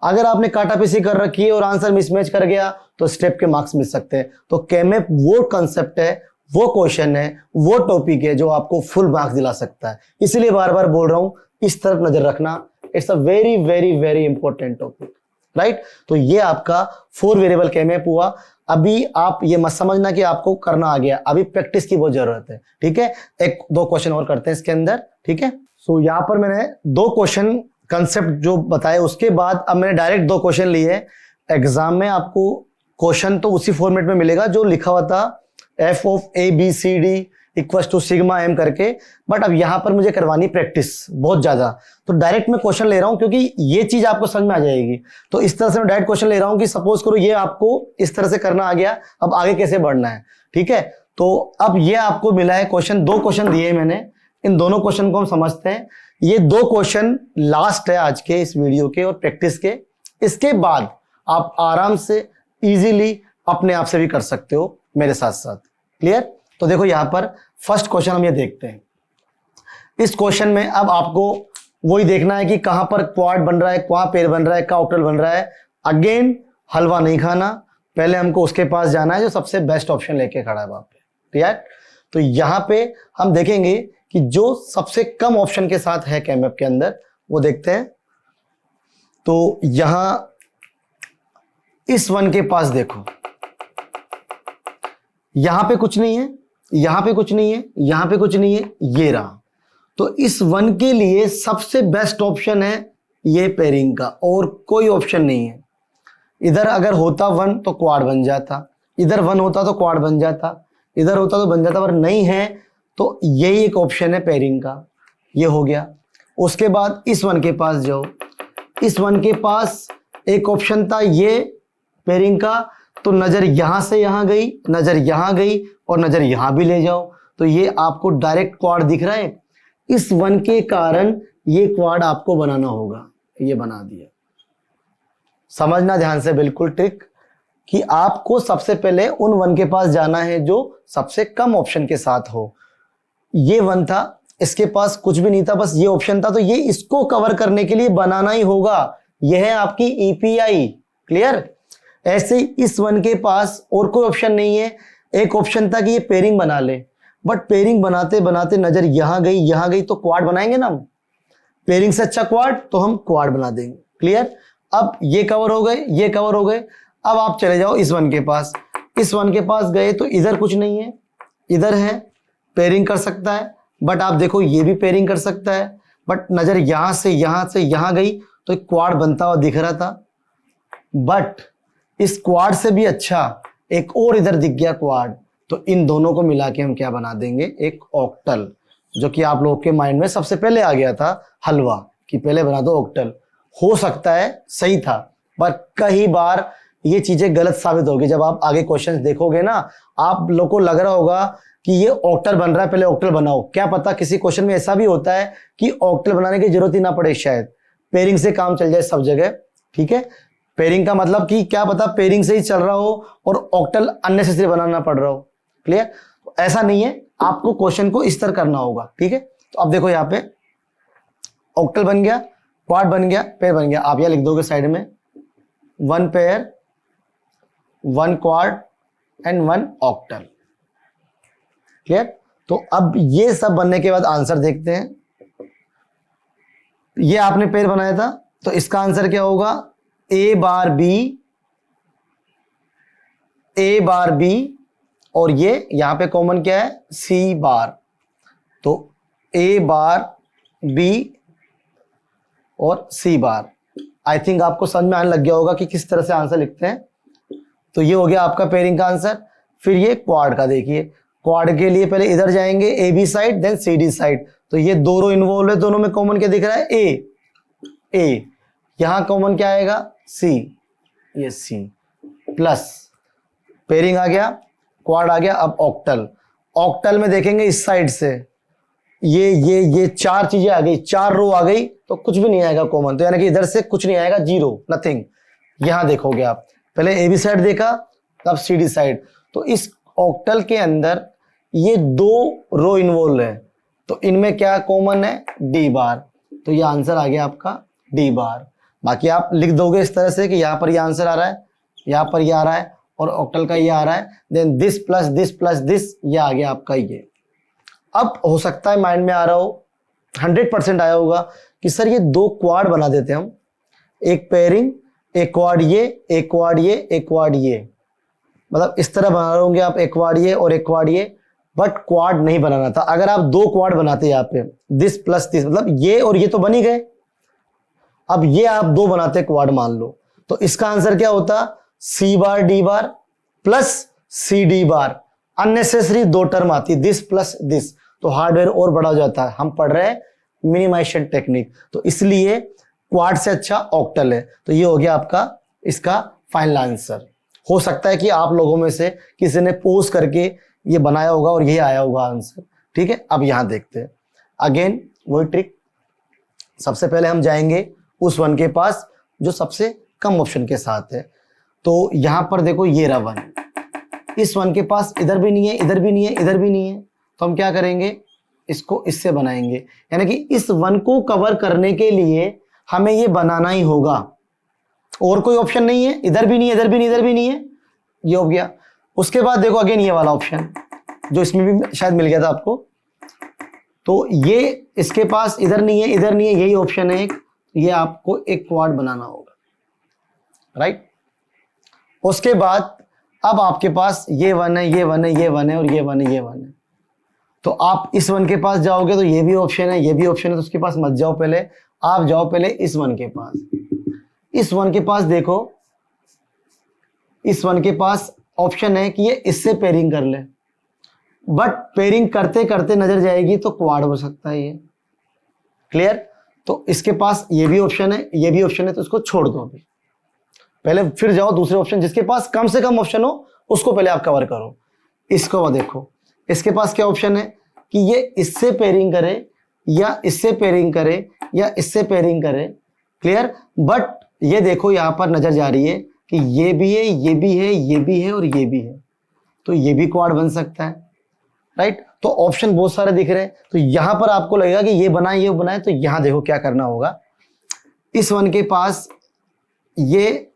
अगर आपने काटा पीसी कर रखी है और आंसर मिसमैच कर गया तो स्टेप के मार्क्स मिल सकते हैं। तो केमैप वो कंसेप्ट है, वो क्वेश्चन है, वो टॉपिक है जो आपको फुल मार्क्स दिला सकता है। इसलिए बार बार बोल रहा हूं, इस तरफ नजर रखना। It's a very very very important topic, right. तो ये आपका 4 वेरिएबल केमैप हुआ। अभी आप ये मत समझना कि आपको करना आ गया, अभी प्रैक्टिस की बहुत जरूरत है, ठीक है। 1-2 क्वेश्चन और करते हैं इसके अंदर, ठीक है। सो यहाँ पर मैंने 2 क्वेश्चन कंसेप्ट जो बताए, उसके बाद अब मैंने डायरेक्ट 2 क्वेश्चन लिए। एग्जाम में आपको क्वेश्चन तो उसी फॉर्मेट में मिलेगा जो लिखा हुआ था, F of A B C D equals to sigma M करके। बट अब यहां पर मुझे करवानी प्रैक्टिस बहुत ज्यादा, तो डायरेक्ट मैं क्वेश्चन ले रहा हूं क्योंकि ये चीज आपको समझ में आ जाएगी। तो इस तरह से मैं डायरेक्ट क्वेश्चन ले रहा हूं कि सपोज करो ये आपको इस तरह से करना आ गया, अब आगे कैसे बढ़ना है, ठीक है। तो अब ये आपको मिला है क्वेश्चन, 2 क्वेश्चन दिए मैंने, इन दोनों क्वेश्चन को हम समझते हैं। ये 2 क्वेश्चन लास्ट है आज के इस वीडियो के और प्रैक्टिस के। इसके बाद आप आराम से इजीली अपने आप से भी कर सकते हो मेरे साथ साथ, क्लियर। तो देखो यहां पर फर्स्ट क्वेश्चन हम ये देखते हैं। इस क्वेश्चन में अब आपको वही देखना है कि कहां पर क्वाड बन रहा है, कहां पेयर बन रहा है, कहां ऑक्टल बन रहा है। अगेन हलवा नहीं खाना, पहले हमको उसके पास जाना है जो सबसे बेस्ट ऑप्शन लेके खड़ा है वहां पे, क्लियर। तो यहां पे हम देखेंगे कि जो सबसे कम ऑप्शन के साथ है केमैप के अंदर, वो देखते हैं। तो यहां इस 1 के पास देखो, यहां पे कुछ नहीं है, यहां पे कुछ नहीं है, यहां पे कुछ नहीं है, ये रहा। तो इस 1 के लिए सबसे बेस्ट ऑप्शन है ये पेयरिंग का, और कोई ऑप्शन नहीं है। इधर अगर होता 1 तो क्वाड बन जाता, इधर 1 होता तो क्वाड बन जाता, इधर होता तो बन जाता, पर नहीं है तो यही एक ऑप्शन है पेयरिंग का, ये हो गया। उसके बाद इस 1 के पास जाओ, इस 1 के पास एक ऑप्शन था ये पेयरिंग का, तो नजर यहां से यहां गई, नजर यहां गई, और नजर यहां भी ले जाओ तो ये आपको डायरेक्ट क्वाड दिख रहा है। इस 1 के कारण ये क्वाड आपको बनाना होगा, ये बना दिया। समझना ध्यान से बिल्कुल ट्रिक, कि आपको सबसे पहले उन 1 के पास जाना है जो सबसे कम ऑप्शन के साथ हो। ये 1 था, इसके पास कुछ भी नहीं था, बस ये ऑप्शन था, तो ये इसको कवर करने के लिए बनाना ही होगा। यह है आपकी ईपीआई, क्लियर। ऐसे इस 1 के पास और कोई ऑप्शन नहीं है। एक ऑप्शन था कि ये पेयरिंग बना ले, बट पेयरिंग बनाते बनाते नजर यहां गई तो क्वाड बनाएंगे ना हम, पेयरिंग से अच्छा क्वाड, तो हम क्वाड बना देंगे, क्लियर। अब ये कवर हो गए, ये कवर हो गए। अब आप चले जाओ इस 1 के पास, इस 1 के पास गए तो इधर कुछ नहीं है, इधर है, पेयरिंग कर सकता है, बट आप देखो ये भी पेयरिंग कर सकता है, बट नजर यहां से यहां गई तो एक क्वाड बनता हुआ दिख रहा था। बट इस क्वाड से भी अच्छा एक और इधर दिख गया क्वाड, तो इन दोनों को मिला के हम क्या बना देंगे, एक ऑक्टल, जो कि आप लोगों के माइंड में सबसे पहले आ गया था हलवा, कि पहले बना दो ऑक्टल। हो सकता है सही था, पर कई बार ये चीजें गलत साबित होगी। जब आप आगे क्वेश्चंस देखोगे ना, आप लोगों को लग रहा होगा कि ये ऑक्टल बन रहा है, पहले ऑक्टल बनाओ। क्या पता किसी क्वेश्चन में ऐसा भी होता है कि ऑक्टल बनाने की जरूरत ही ना पड़े, शायद पेयरिंग से काम चल जाए सब जगह। ठीक है, पेयरिंग का मतलब कि क्या पता पेयरिंग से ही चल रहा हो और ऑक्टल अननेसेसरी बनाना पड़ रहा हो। क्लियर? तो ऐसा नहीं है, आपको क्वेश्चन को इस तरह करना होगा। ठीक है, तो अब देखो यहाँ पे ऑक्टल बन गया, क्वाड बन गया, पेयर बन गया। आप यह लिख दोगे साइड में 1 pair, 1 quad and 1 octal. Clear? तो अब ये सब बनने के बाद आंसर देखते हैं। ये आपने पेयर बनाया था, तो इसका आंसर क्या होगा, ए बार बी, और ये यहां पे कॉमन क्या है, सी बार। तो ए बार बी और सी बार। आई थिंक आपको समझ में आने लग गया होगा कि किस तरह से आंसर लिखते हैं। तो ये हो गया आपका पेयरिंग का आंसर। फिर ये क्वाड का देखिए, क्वाड के लिए पहले इधर जाएंगे A B side, then C D side. तो ये दोनों इन्वॉल्व है, दोनों में कॉमन क्या दिख रहा है, ए। यहां कॉमन क्या आएगा, सी, ये सी प्लस पेयरिंग आ गया, क्वाड आ गया। अब ऑक्टल, ऑक्टल में देखेंगे इस साइड से ये 4 चीजें आ गई, 4 रो आ गई, तो कुछ भी नहीं आएगा कॉमन। तो यानी कि इधर से कुछ नहीं आएगा, 0, नथिंग। यहां देखोगे आप, पहले ए बी साइड देखा, तब सी डी साइड। तो इस ऑक्टल के अंदर ये 2 रो इन्वॉल्व है, तो इनमें क्या कॉमन है, डी बार। तो ये आंसर आ गया आपका डी बार। बाकी आप लिख दोगे इस तरह से कि यहां पर ये आंसर आ रहा है, यहां पर ये आ रहा है, और ऑक्टल का ये आ रहा है, then this plus this plus this, ये आ गया आपका ये। अब हो सकता है माइंड में आ रहा हो, 100% आया होगा कि सर ये 2 क्वाड बना देते हम, एक पेयरिंग, एक क्वाड ये, एक क्वाड ये, एक क्वाड ये। मतलब इस तरह बना रहे होंगे आप, एक क्वाड ये और एक क्वाड ये, बट क्वाड नहीं बनाना था। अगर आप 2 क्वाड बनाते यहाँ पे, दिस प्लस दिस, मतलब ये और ये तो बन ही गए। अब ये आप 2 बनाते क्वाड मान लो, तो इसका आंसर क्या होता, C bar D bar plus C D bar. Unnecessary 2 term आती, दिस प्लस दिस, तो हार्डवेयर और बड़ा हो जाता है। हम पढ़ रहे हैं मिनिमाइजेशन टेक्निक, तो इसलिए क्वाड से अच्छा ऑक्टल है। तो ये हो गया आपका इसका फाइनल आंसर। हो सकता है कि आप लोगों में से किसी ने पोज करके ये बनाया होगा और यही आया होगा आंसर। ठीक है, अब यहां देखते हैं अगेन वही ट्रिक। सबसे पहले हम जाएंगे उस 1 के पास जो सबसे कम ऑप्शन के साथ है। तो यहां पर देखो ये रहा 1, इस 1 के पास इधर भी नहीं है, इधर भी नहीं है, इधर भी नहीं है, तो हम क्या करेंगे, इसको इससे बनाएंगे। यानी कि इस 1 को कवर करने के लिए हमें ये बनाना ही होगा, और कोई ऑप्शन नहीं है। इधर भी नहीं है, इधर भी नहीं, इधर भी नहीं है, ये हो गया। उसके बाद देखो अगेन ये वाला ऑप्शन जो इसमें भी शायद मिल गया था आपको, तो ये इसके पास इधर नहीं है, इधर नहीं है, यही ऑप्शन है एक, ये आपको एक क्वाड बनाना होगा, राइट। उसके बाद अब आपके पास ये 1 है, ये 1 है, ये 1 है, और ये 1 है, ये 1 है। तो आप इस 1 के पास जाओगे तो ये भी ऑप्शन है, ये भी ऑप्शन है, तो उसके पास मत जाओ, पहले आप जाओ पहले इस 1 के पास। इस 1 के पास देखो, इस 1 के पास ऑप्शन है कि ये इससे पेयरिंग कर ले, बट पेयरिंग करते करते नजर जाएगी तो क्वाड हो सकता है ये। क्लियर? तो इसके पास ये भी ऑप्शन है, ये भी ऑप्शन है, तो इसको छोड़ दो अभी। पहले फिर जाओ दूसरे ऑप्शन, जिसके पास कम से कम ऑप्शन हो उसको पहले आप कवर करो। इसको देखो, इसके पास क्या ऑप्शन है कि ये इससे पेयरिंग करे, या इससे पेयरिंग करे, या इससे पेयरिंग करे। क्लियर? बट ये देखो यहां पर नजर जा रही है कि ये भी है, ये भी है, ये भी है, और ये भी है, तो ये भी क्वाड बन सकता है, राइट। तो ऑप्शन बहुत सारे दिख रहे हैं, तो यहां पर आपको लगेगा कि ये बनाए, ये बनाए, तो यहां देखो क्या करना होगा। इस 1 के पास ये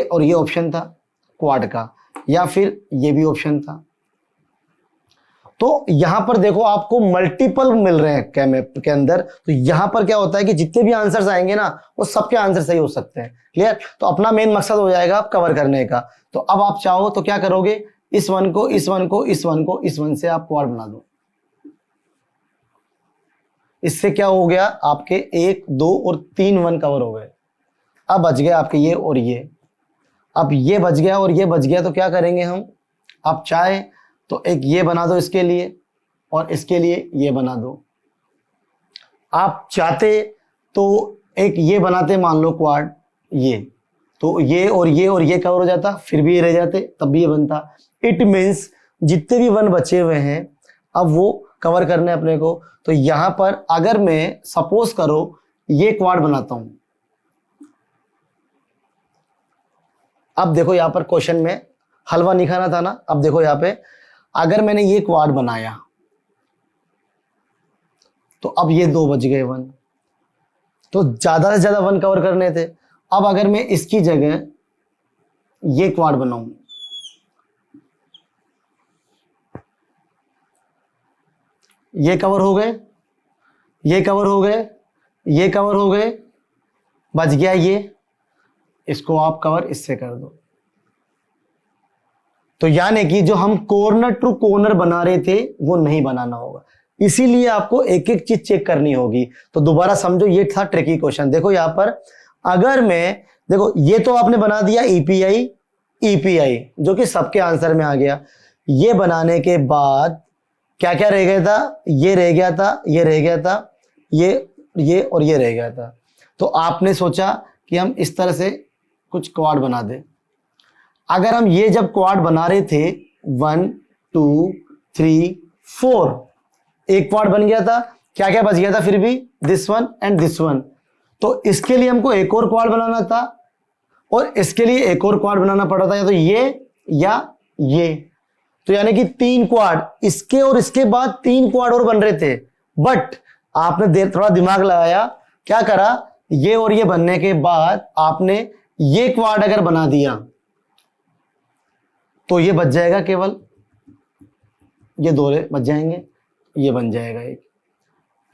और ये ऑप्शन था क्वाड का, या फिर ये भी ऑप्शन था। तो यहां पर देखो आपको मल्टीपल मिल रहे हैं कैमैप के अंदर। तो यहां पर क्या होता है कि जितने भी आंसर्स आएंगे ना, वो सबके आंसर सही हो सकते हैं। क्लियर? तो अपना मेन मकसद हो जाएगा आप कवर करने का। तो अब आप चाहो तो क्या करोगे, इस 1 को, इस 1 को, इस 1 को, इस 1 से आप क्वाड बना दो। इससे क्या हो गया, आपके 1, 2 और 3 1 कवर हो गए। अब बच गए आपके ये और ये। अब ये बच गया और ये बच गया, तो क्या करेंगे हम, आप चाहे तो एक ये बना दो इसके लिए और इसके लिए ये बना दो। आप चाहते तो एक ये बनाते, मान लो क्वाड, ये तो ये और ये कवर हो जाता, फिर भी ये रह जाते, तब भी ये बनता। इट मीन्स जितने भी वन बचे हुए हैं अब वो कवर करने अपने को। तो यहां पर अगर मैं सपोज करो ये क्वाड बनाता हूं, अब देखो यहां पर क्वेश्चन में हलवा नहीं खाना था ना। अब देखो यहां पे अगर मैंने ये क्वाड बनाया तो अब ये दो बच गए वन, तो ज्यादा से ज्यादा वन कवर करने थे। अब अगर मैं इसकी जगह ये क्वाड बनाऊं, ये कवर हो गए, ये कवर हो गए, ये कवर हो गए, बच गया ये, इसको आप कवर इससे कर दो। तो यानी कि जो हम कॉर्नर टू कॉर्नर बना रहे थे वो नहीं बनाना होगा, इसीलिए आपको एक एक चीज चेक करनी होगी। तो दोबारा समझो, ये था ट्रिकी क्वेश्चन। देखो यहां पर अगर मैं, देखो ये तो आपने बना दिया ईपीआई ईपीआई, जो कि सबके आंसर में आ गया। ये बनाने के बाद क्या क्या रह गया था, ये रह गया था, ये रह गया था, ये और ये रह गया था। तो आपने सोचा कि हम इस तरह से कुछ क्वाड बना दे। अगर हम ये जब क्वाड बना रहे थे 1 2 3 4, एक क्वाड बन गया था, क्या क्या बच गया था फिर भी, this one and this one. तो इसके लिए हमको एक और क्वाड बनाना था और इसके लिए एक और क्वाड बनाना पड़ा था, या तो ये या ये। तो यानी कि 3 क्वाड, इसके और इसके बाद 3 क्वाड और बन रहे थे। बट आपने थोड़ा दिमाग लगाया, क्या करा, ये और ये बनने के बाद आपने ये क्वाड अगर बना दिया तो ये बच जाएगा, केवल ये दो बच जाएंगे, ये बन जाएगा एक।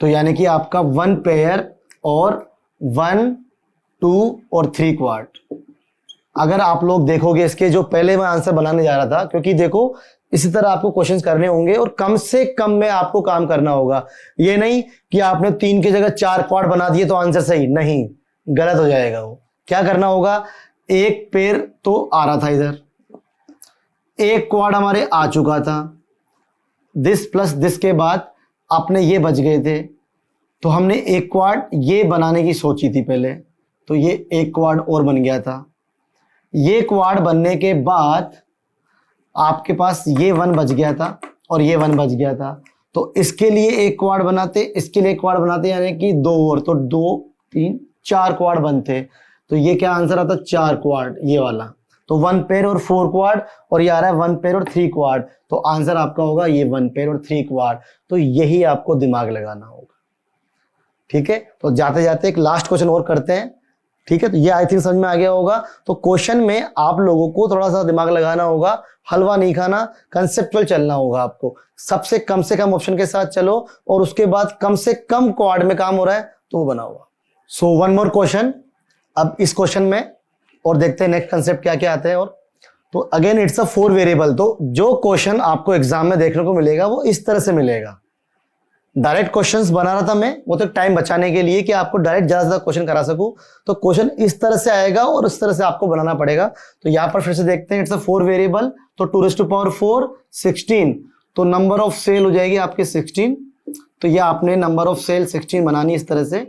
तो यानी कि आपका 1 पेयर और 1 2 और 3 क्वाड। अगर आप लोग देखोगे इसके, जो पहले मैं आंसर बनाने जा रहा था, क्योंकि देखो इसी तरह आपको क्वेश्चंस करने होंगे और कम से कम में आपको काम करना होगा। ये नहीं कि आपने 3 की जगह 4 क्वाड बना दिए तो आंसर सही, नहीं, गलत हो जाएगा वो। क्या करना होगा, एक पेयर तो आ रहा था इधर, एक क्वाड हमारे आ चुका था, दिस प्लस दिस के बाद आपने ये बच गए थे, तो हमने एक क्वाड ये बनाने की सोची थी पहले, तो ये एक क्वाड और बन गया था। ये क्वाड बनने के बाद आपके पास ये 1 बच गया था और ये 1 बच गया था, तो इसके लिए एक क्वाड बनाते, इसके लिए एक क्वाड बनाते, यानी कि 2 और, तो 2 3 4 क्वाड बनते। तो ये क्या आंसर आता, 4 क्वाड, ये वाला। तो 1 पेयर और 4 क्वाड, और ये आ रहा है 1 पेयर और 3 क्वाड, तो आंसर आपका होगा ये 1 पेयर और 3 क्वाड। तो यही आपको दिमाग लगाना होगा, ठीक है। तो जाते जाते एक लास्ट क्वेश्चन और करते हैं, ठीक है। तो ये आई थिंक समझ में आ गया होगा। तो क्वेश्चन में आप लोगों को थोड़ा सा दिमाग लगाना होगा, हलवा नहीं खाना, कंसेप्चुअल चलना होगा आपको। सबसे कम से कम ऑप्शन के साथ चलो और उसके बाद कम से कम क्वाड में काम हो रहा है तो वो बना हुआ। सो 1 मोर क्वेश्चन अब इस क्वेश्चन में, और देखते हैं नेक्स्ट कंसेप्ट क्या क्या आते हैं। और तो अगेन इट्स अ 4 वेरिएबल। तो जो क्वेश्चन आपको एग्जाम में देखने को मिलेगा वो इस तरह से मिलेगा। डायरेक्ट क्वेश्चंस बना रहा था मैं, वो तो टाइम बचाने के लिए कि आपको डायरेक्ट ज्यादा से ज्यादा क्वेश्चन करा सकूं। तो क्वेश्चन इस तरह से आएगा और इस तरह से आपको बनाना पड़ेगा। तो यहां पर फिर से देखते हैं, इट्स अ 4 वेरिएबल, तो 2⁴ 16, तो नंबर ऑफ सेल हो जाएगी आपके 16। तो ये आपने नंबर ऑफ सेल 16 बनानी इस तरह से,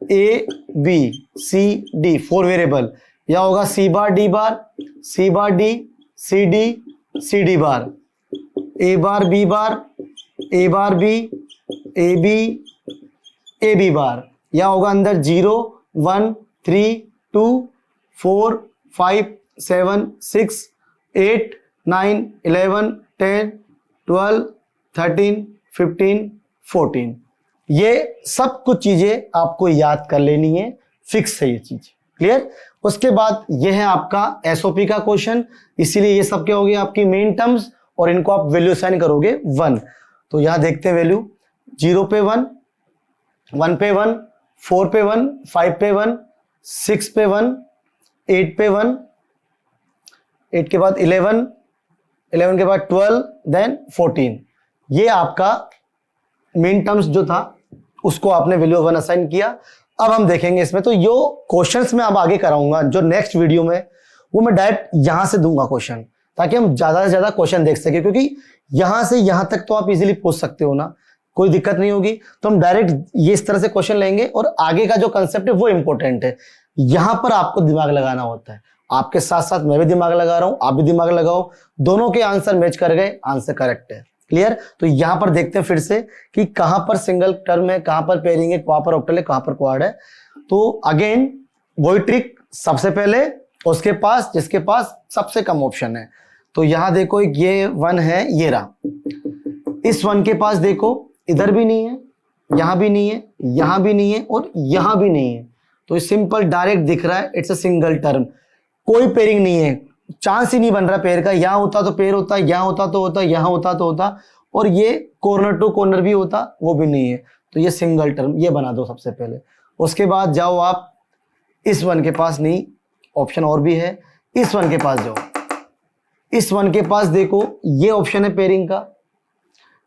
A B C D 4 variable, या होगा C bar D bar, C bar D, C D, C D bar, A bar B bar, A bar B, A B bar, या होगा अंदर 0 1 3 2 4 5 7 6 8 9 11 10 12 13 15 14। ये सब कुछ चीजें आपको याद कर लेनी है, फिक्स है ये चीज, क्लियर। उसके बाद ये है आपका एसओपी का क्वेश्चन, इसीलिए ये सब क्या होगी आपकी मेन टर्म्स, और इनको आप वैल्यू साइन करोगे 1। तो यहां देखते हैं वैल्यू, 0 पे 1, 1 पे 1, 4 पे 1, 5 पे 1, 6 पे 1, 8 पे 1, 8 के बाद 11, 11 के बाद 12, देन 14। ये आपका मेन टर्म्स जो था उसको आपने वैल्यू 1 असाइन किया। अब हम देखेंगे इसमें, तो यो क्वेश्चंस मैं अब आगे कराऊंगा जो नेक्स्ट वीडियो में, वो मैं डायरेक्ट यहां से दूंगा क्वेश्चन, ताकि हम ज्यादा से ज्यादा क्वेश्चन देख सके, क्योंकि यहां से यहां तक तो आप इजीली पूछ सकते हो ना, कोई दिक्कत नहीं होगी। तो हम डायरेक्ट ये इस तरह से क्वेश्चन लेंगे और आगे का जो कंसेप्ट है वो इंपॉर्टेंट है। यहां पर आपको दिमाग लगाना होता है, आपके साथ साथ मैं भी दिमाग लगा रहा हूं, आप भी दिमाग लगाओ, दोनों के आंसर मैच कर गए, आंसर करेक्ट है। क्लियर? तो यहां पर देखते हैं फिर से कि कहां पर सिंगल टर्म है, कहां पर पेयरिंग है, कहां पर ऑक्टल है, कहां पर क्वाड है। तो अगेन वही ट्रिक, सबसे पहले उसके पास जिसके पास सबसे कम ऑप्शन है। तो यहां देखो ये 1 है, ये रहा। इस 1 के पास देखो इधर भी नहीं है, यहां भी नहीं है, यहां भी नहीं है और यहां भी नहीं है। तो सिंपल डायरेक्ट दिख रहा है, इट्स अ सिंगल टर्म, कोई पेयरिंग नहीं है, चांस ही नहीं बन रहा पेयर का। यहां होता तो पेयर होता, यहां होता तो होता, यहां होता तो होता, और ये कॉर्नर टू कॉर्नर भी होता, वो भी नहीं है। तो ये सिंगल टर्म, ये बना दो सबसे पहले। उसके बाद जाओ आप इस 1 के पास, नहीं ऑप्शन और भी है, इस 1 के पास जाओ। इस 1 के पास देखो ये ऑप्शन है पेयरिंग का,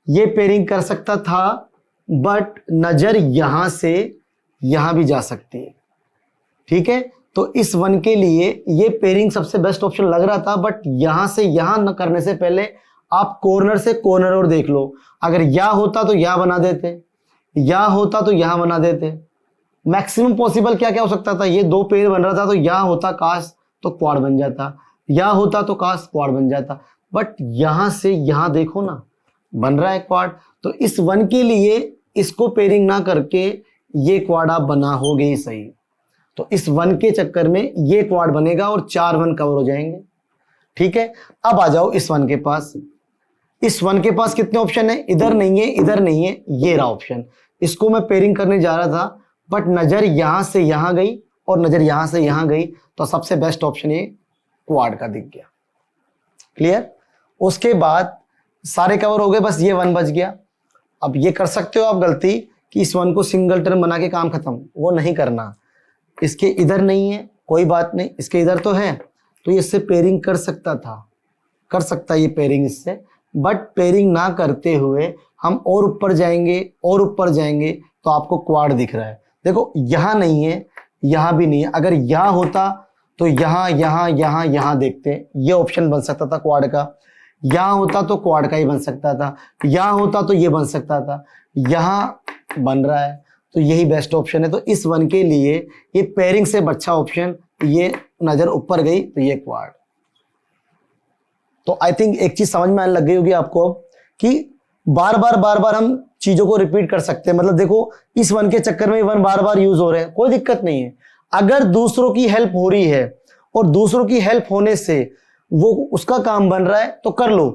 ये पेयरिंग कर सकता था, बट नजर यहां से यहां भी जा सकती है। ठीक है? तो इस 1 के लिए ये पेयरिंग सबसे बेस्ट ऑप्शन लग रहा था, बट यहां से यहां न करने से पहले आप कॉर्नर से कॉर्नर और देख लो। अगर या होता तो या बना देते, या होता तो यहां बना देते। मैक्सिमम पॉसिबल क्या क्या हो सकता था, ये 2 पेयर बन रहा था, तो या होता काश तो क्वाड बन जाता, या होता तो काश क्वाड बन जाता, बट यहां से यहां देखो ना, बन रहा है क्वाड। तो इस 1 के लिए इसको पेयरिंग ना करके ये क्वाड आप बना हो गई सही। तो इस 1 के चक्कर में ये क्वाड बनेगा और 4 1 कवर हो जाएंगे। ठीक है? अब आ जाओ इस 1 के पास। इस 1 के पास कितने ऑप्शन है, इधर नहीं है, इधर नहीं है, ये रहा ऑप्शन। इसको मैं पेयरिंग करने जा रहा था, बट नजर यहां से यहां गई और नजर यहां से यहां गई, तो सबसे बेस्ट ऑप्शन ये क्वाड का दिख गया। क्लियर? उसके बाद सारे कवर हो गए, बस ये 1 बच गया। अब ये कर सकते हो आप गलती कि इस 1 को सिंगल टर्म बना के काम खत्म, वो नहीं करना। इसके इधर नहीं है, कोई बात नहीं, इसके इधर तो है, तो ये इससे पेयरिंग कर सकता था, कर सकता है ये पेयरिंग इससे, बट पेयरिंग ना करते हुए हम और ऊपर जाएंगे और ऊपर जाएंगे, तो आपको क्वाड दिख रहा है। देखो यहां नहीं है, यहां भी नहीं है। अगर यहां होता तो यहां यहां यहां यहां देखते, ये ऑप्शन बन सकता था क्वाड का। यहां होता तो क्वाड का ही बन सकता था, यहां होता तो ये बन सकता था, यहां बन रहा है, तो यही बेस्ट ऑप्शन है। तो इस 1 के लिए ये पेयरिंग से अच्छा ऑप्शन, ये नजर ऊपर गई तो ये क्वाड। तो आई थिंक एक चीज समझ में आने लग गई होगी आपको अब कि बार बार हम चीजों को रिपीट कर सकते हैं। मतलब देखो इस 1 के चक्कर में 1 बार बार यूज हो रहे हैं, कोई दिक्कत नहीं है। अगर दूसरों की हेल्प हो रही है और दूसरों की हेल्प होने से वो उसका काम बन रहा है तो कर लो,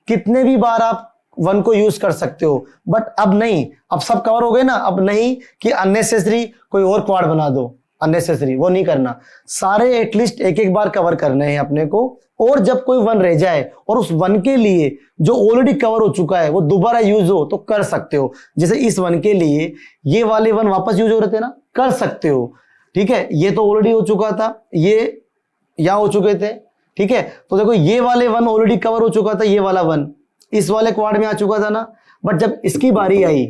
कितने भी बार आप 1 को यूज कर सकते हो। बट अब नहीं, अब सब कवर हो गए ना, अब नहीं कि अननेसेसरी कोई और क्वाड बना दो, अननेसेसरी वो नहीं करना। सारे एटलीस्ट एक एक बार कवर करने हैं अपने को, और जब कोई 1 रह जाए और उस 1 के लिए जो ऑलरेडी कवर हो चुका है वो दोबारा यूज हो तो कर सकते हो। जैसे इस 1 के लिए ये वाले 1 वापस यूज हो रहे थे ना, कर सकते हो। ठीक है? ये तो ऑलरेडी हो चुका था, ये यहां हो चुके थे। ठीक है? तो देखो ये वाले 1 ऑलरेडी कवर हो चुका था, ये वाला 1 इस वाले क्वाड में आ चुका था ना, बट जब इसकी बारी आई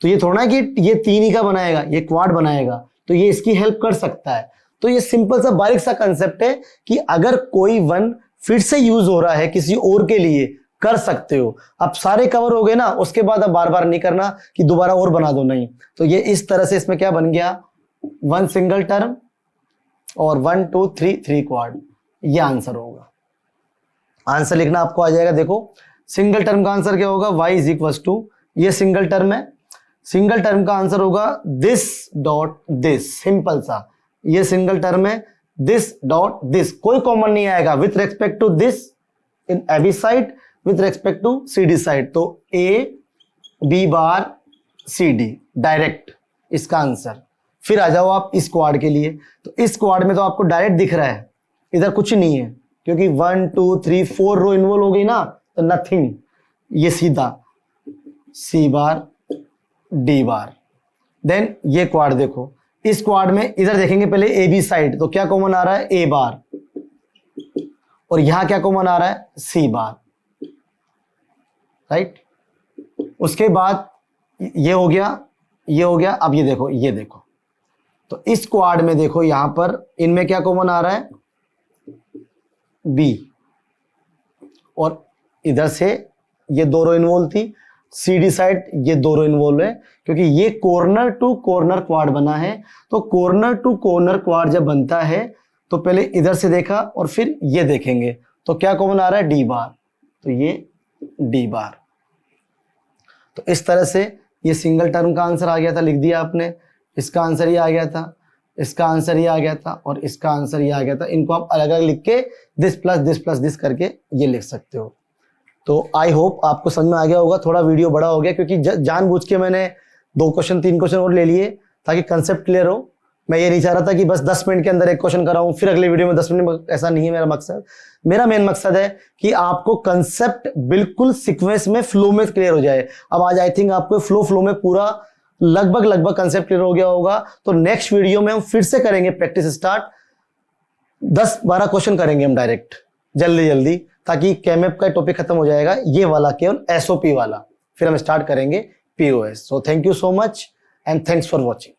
तो ये थोड़ा कि ये 3 ही का बनाएगा, ये क्वाड बनाएगा, तो ये इसकी हेल्प कर सकता है। तो ये सिंपल सा बारीक सा कंसेप्ट है कि अगर कोई 1 फिर से यूज हो रहा है किसी और के लिए, कर सकते हो। अब सारे कवर हो गए ना, उसके बाद अब बार बार नहीं करना कि दोबारा और बना दो, नहीं। तो ये इस तरह से इसमें क्या बन गया, 1 सिंगल टर्म और 1 2 3 3 क्वाड, ये आंसर होगा। आंसर लिखना आपको आ जाएगा। देखो सिंगल टर्म का आंसर क्या होगा, y इज इक्वल टू, ये सिंगल टर्म है, सिंगल टर्म का आंसर होगा दिस डॉट दिस, सिंपल सा, ये सिंगल टर्म है, दिस डॉट दिस, कोई कॉमन नहीं आएगा with respect to this in AB side, with respect to C D side, तो A B bar C D direct इसका आंसर। फिर आ जाओ आप इस क्वाड के लिए, तो इस क्वाड में तो आपको डायरेक्ट दिख रहा है, इधर कुछ नहीं है क्योंकि 1 2 3 4 रो इन्वॉल्व हो गई ना, तो नथिंग, ये सीधा सी बार डी बार। देन ये क्वाड देखो, इस क्वाड में इधर देखेंगे पहले ए बी साइड, तो क्या कॉमन आ रहा है, ए बार, और यहां क्या कॉमन आ रहा है, सी बार, राइट। उसके बाद ये हो गया, ये हो गया। अब ये देखो, ये देखो, तो इस क्वाड में देखो यहां पर इनमें क्या कॉमन आ रहा है, बी, और इधर से ये दो रो इन्वॉल्व थी, CD साइड ये दो रो इन्वॉल्व है, क्योंकि ये कॉर्नर टू कॉर्नर क्वाड बना है। तो कॉर्नर टू कॉर्नर क्वाड जब बनता है तो पहले इधर से देखा और फिर ये देखेंगे, तो क्या कॉमन आ रहा है, डी बार, तो ये डी बार। तो इस तरह से ये सिंगल टर्म का आंसर आ गया था, लिख दिया आपने, इसका आंसर ये आ गया था, इसका आंसर ये आ गया था, और इसका आंसर ये आ गया था। इनको आप अलग अलग लिख के दिस प्लस दिस करके ये लिख सकते हो। तो आई होप आपको समझ में आ गया होगा। थोड़ा वीडियो बड़ा हो गया क्योंकि जानबूझ के मैंने 2 क्वेश्चन 3 क्वेश्चन और ले लिए ताकि कंसेप्ट क्लियर हो। मैं ये नहीं चाह रहा था कि बस 10 मिनट के अंदर एक क्वेश्चन कराऊं फिर अगले वीडियो में 10 मिनट में, ऐसा नहीं है मेरा मकसद। मेरा मेन मकसद है कि आपको कंसेप्ट बिल्कुल सीक्वेंस में, फ्लो में क्लियर हो जाए। अब आज आई थिंक आपको फ्लो में पूरा लगभग कंसेप्ट क्लियर हो गया होगा। तो नेक्स्ट वीडियो में हम फिर से करेंगे प्रैक्टिस स्टार्ट, 10-12 क्वेश्चन करेंगे हम डायरेक्ट जल्दी, ताकि केमएप का टॉपिक खत्म हो जाएगा, ये वाला केवल एसओपी वाला, फिर हम स्टार्ट करेंगे POS. So thank you so much and thanks for watching.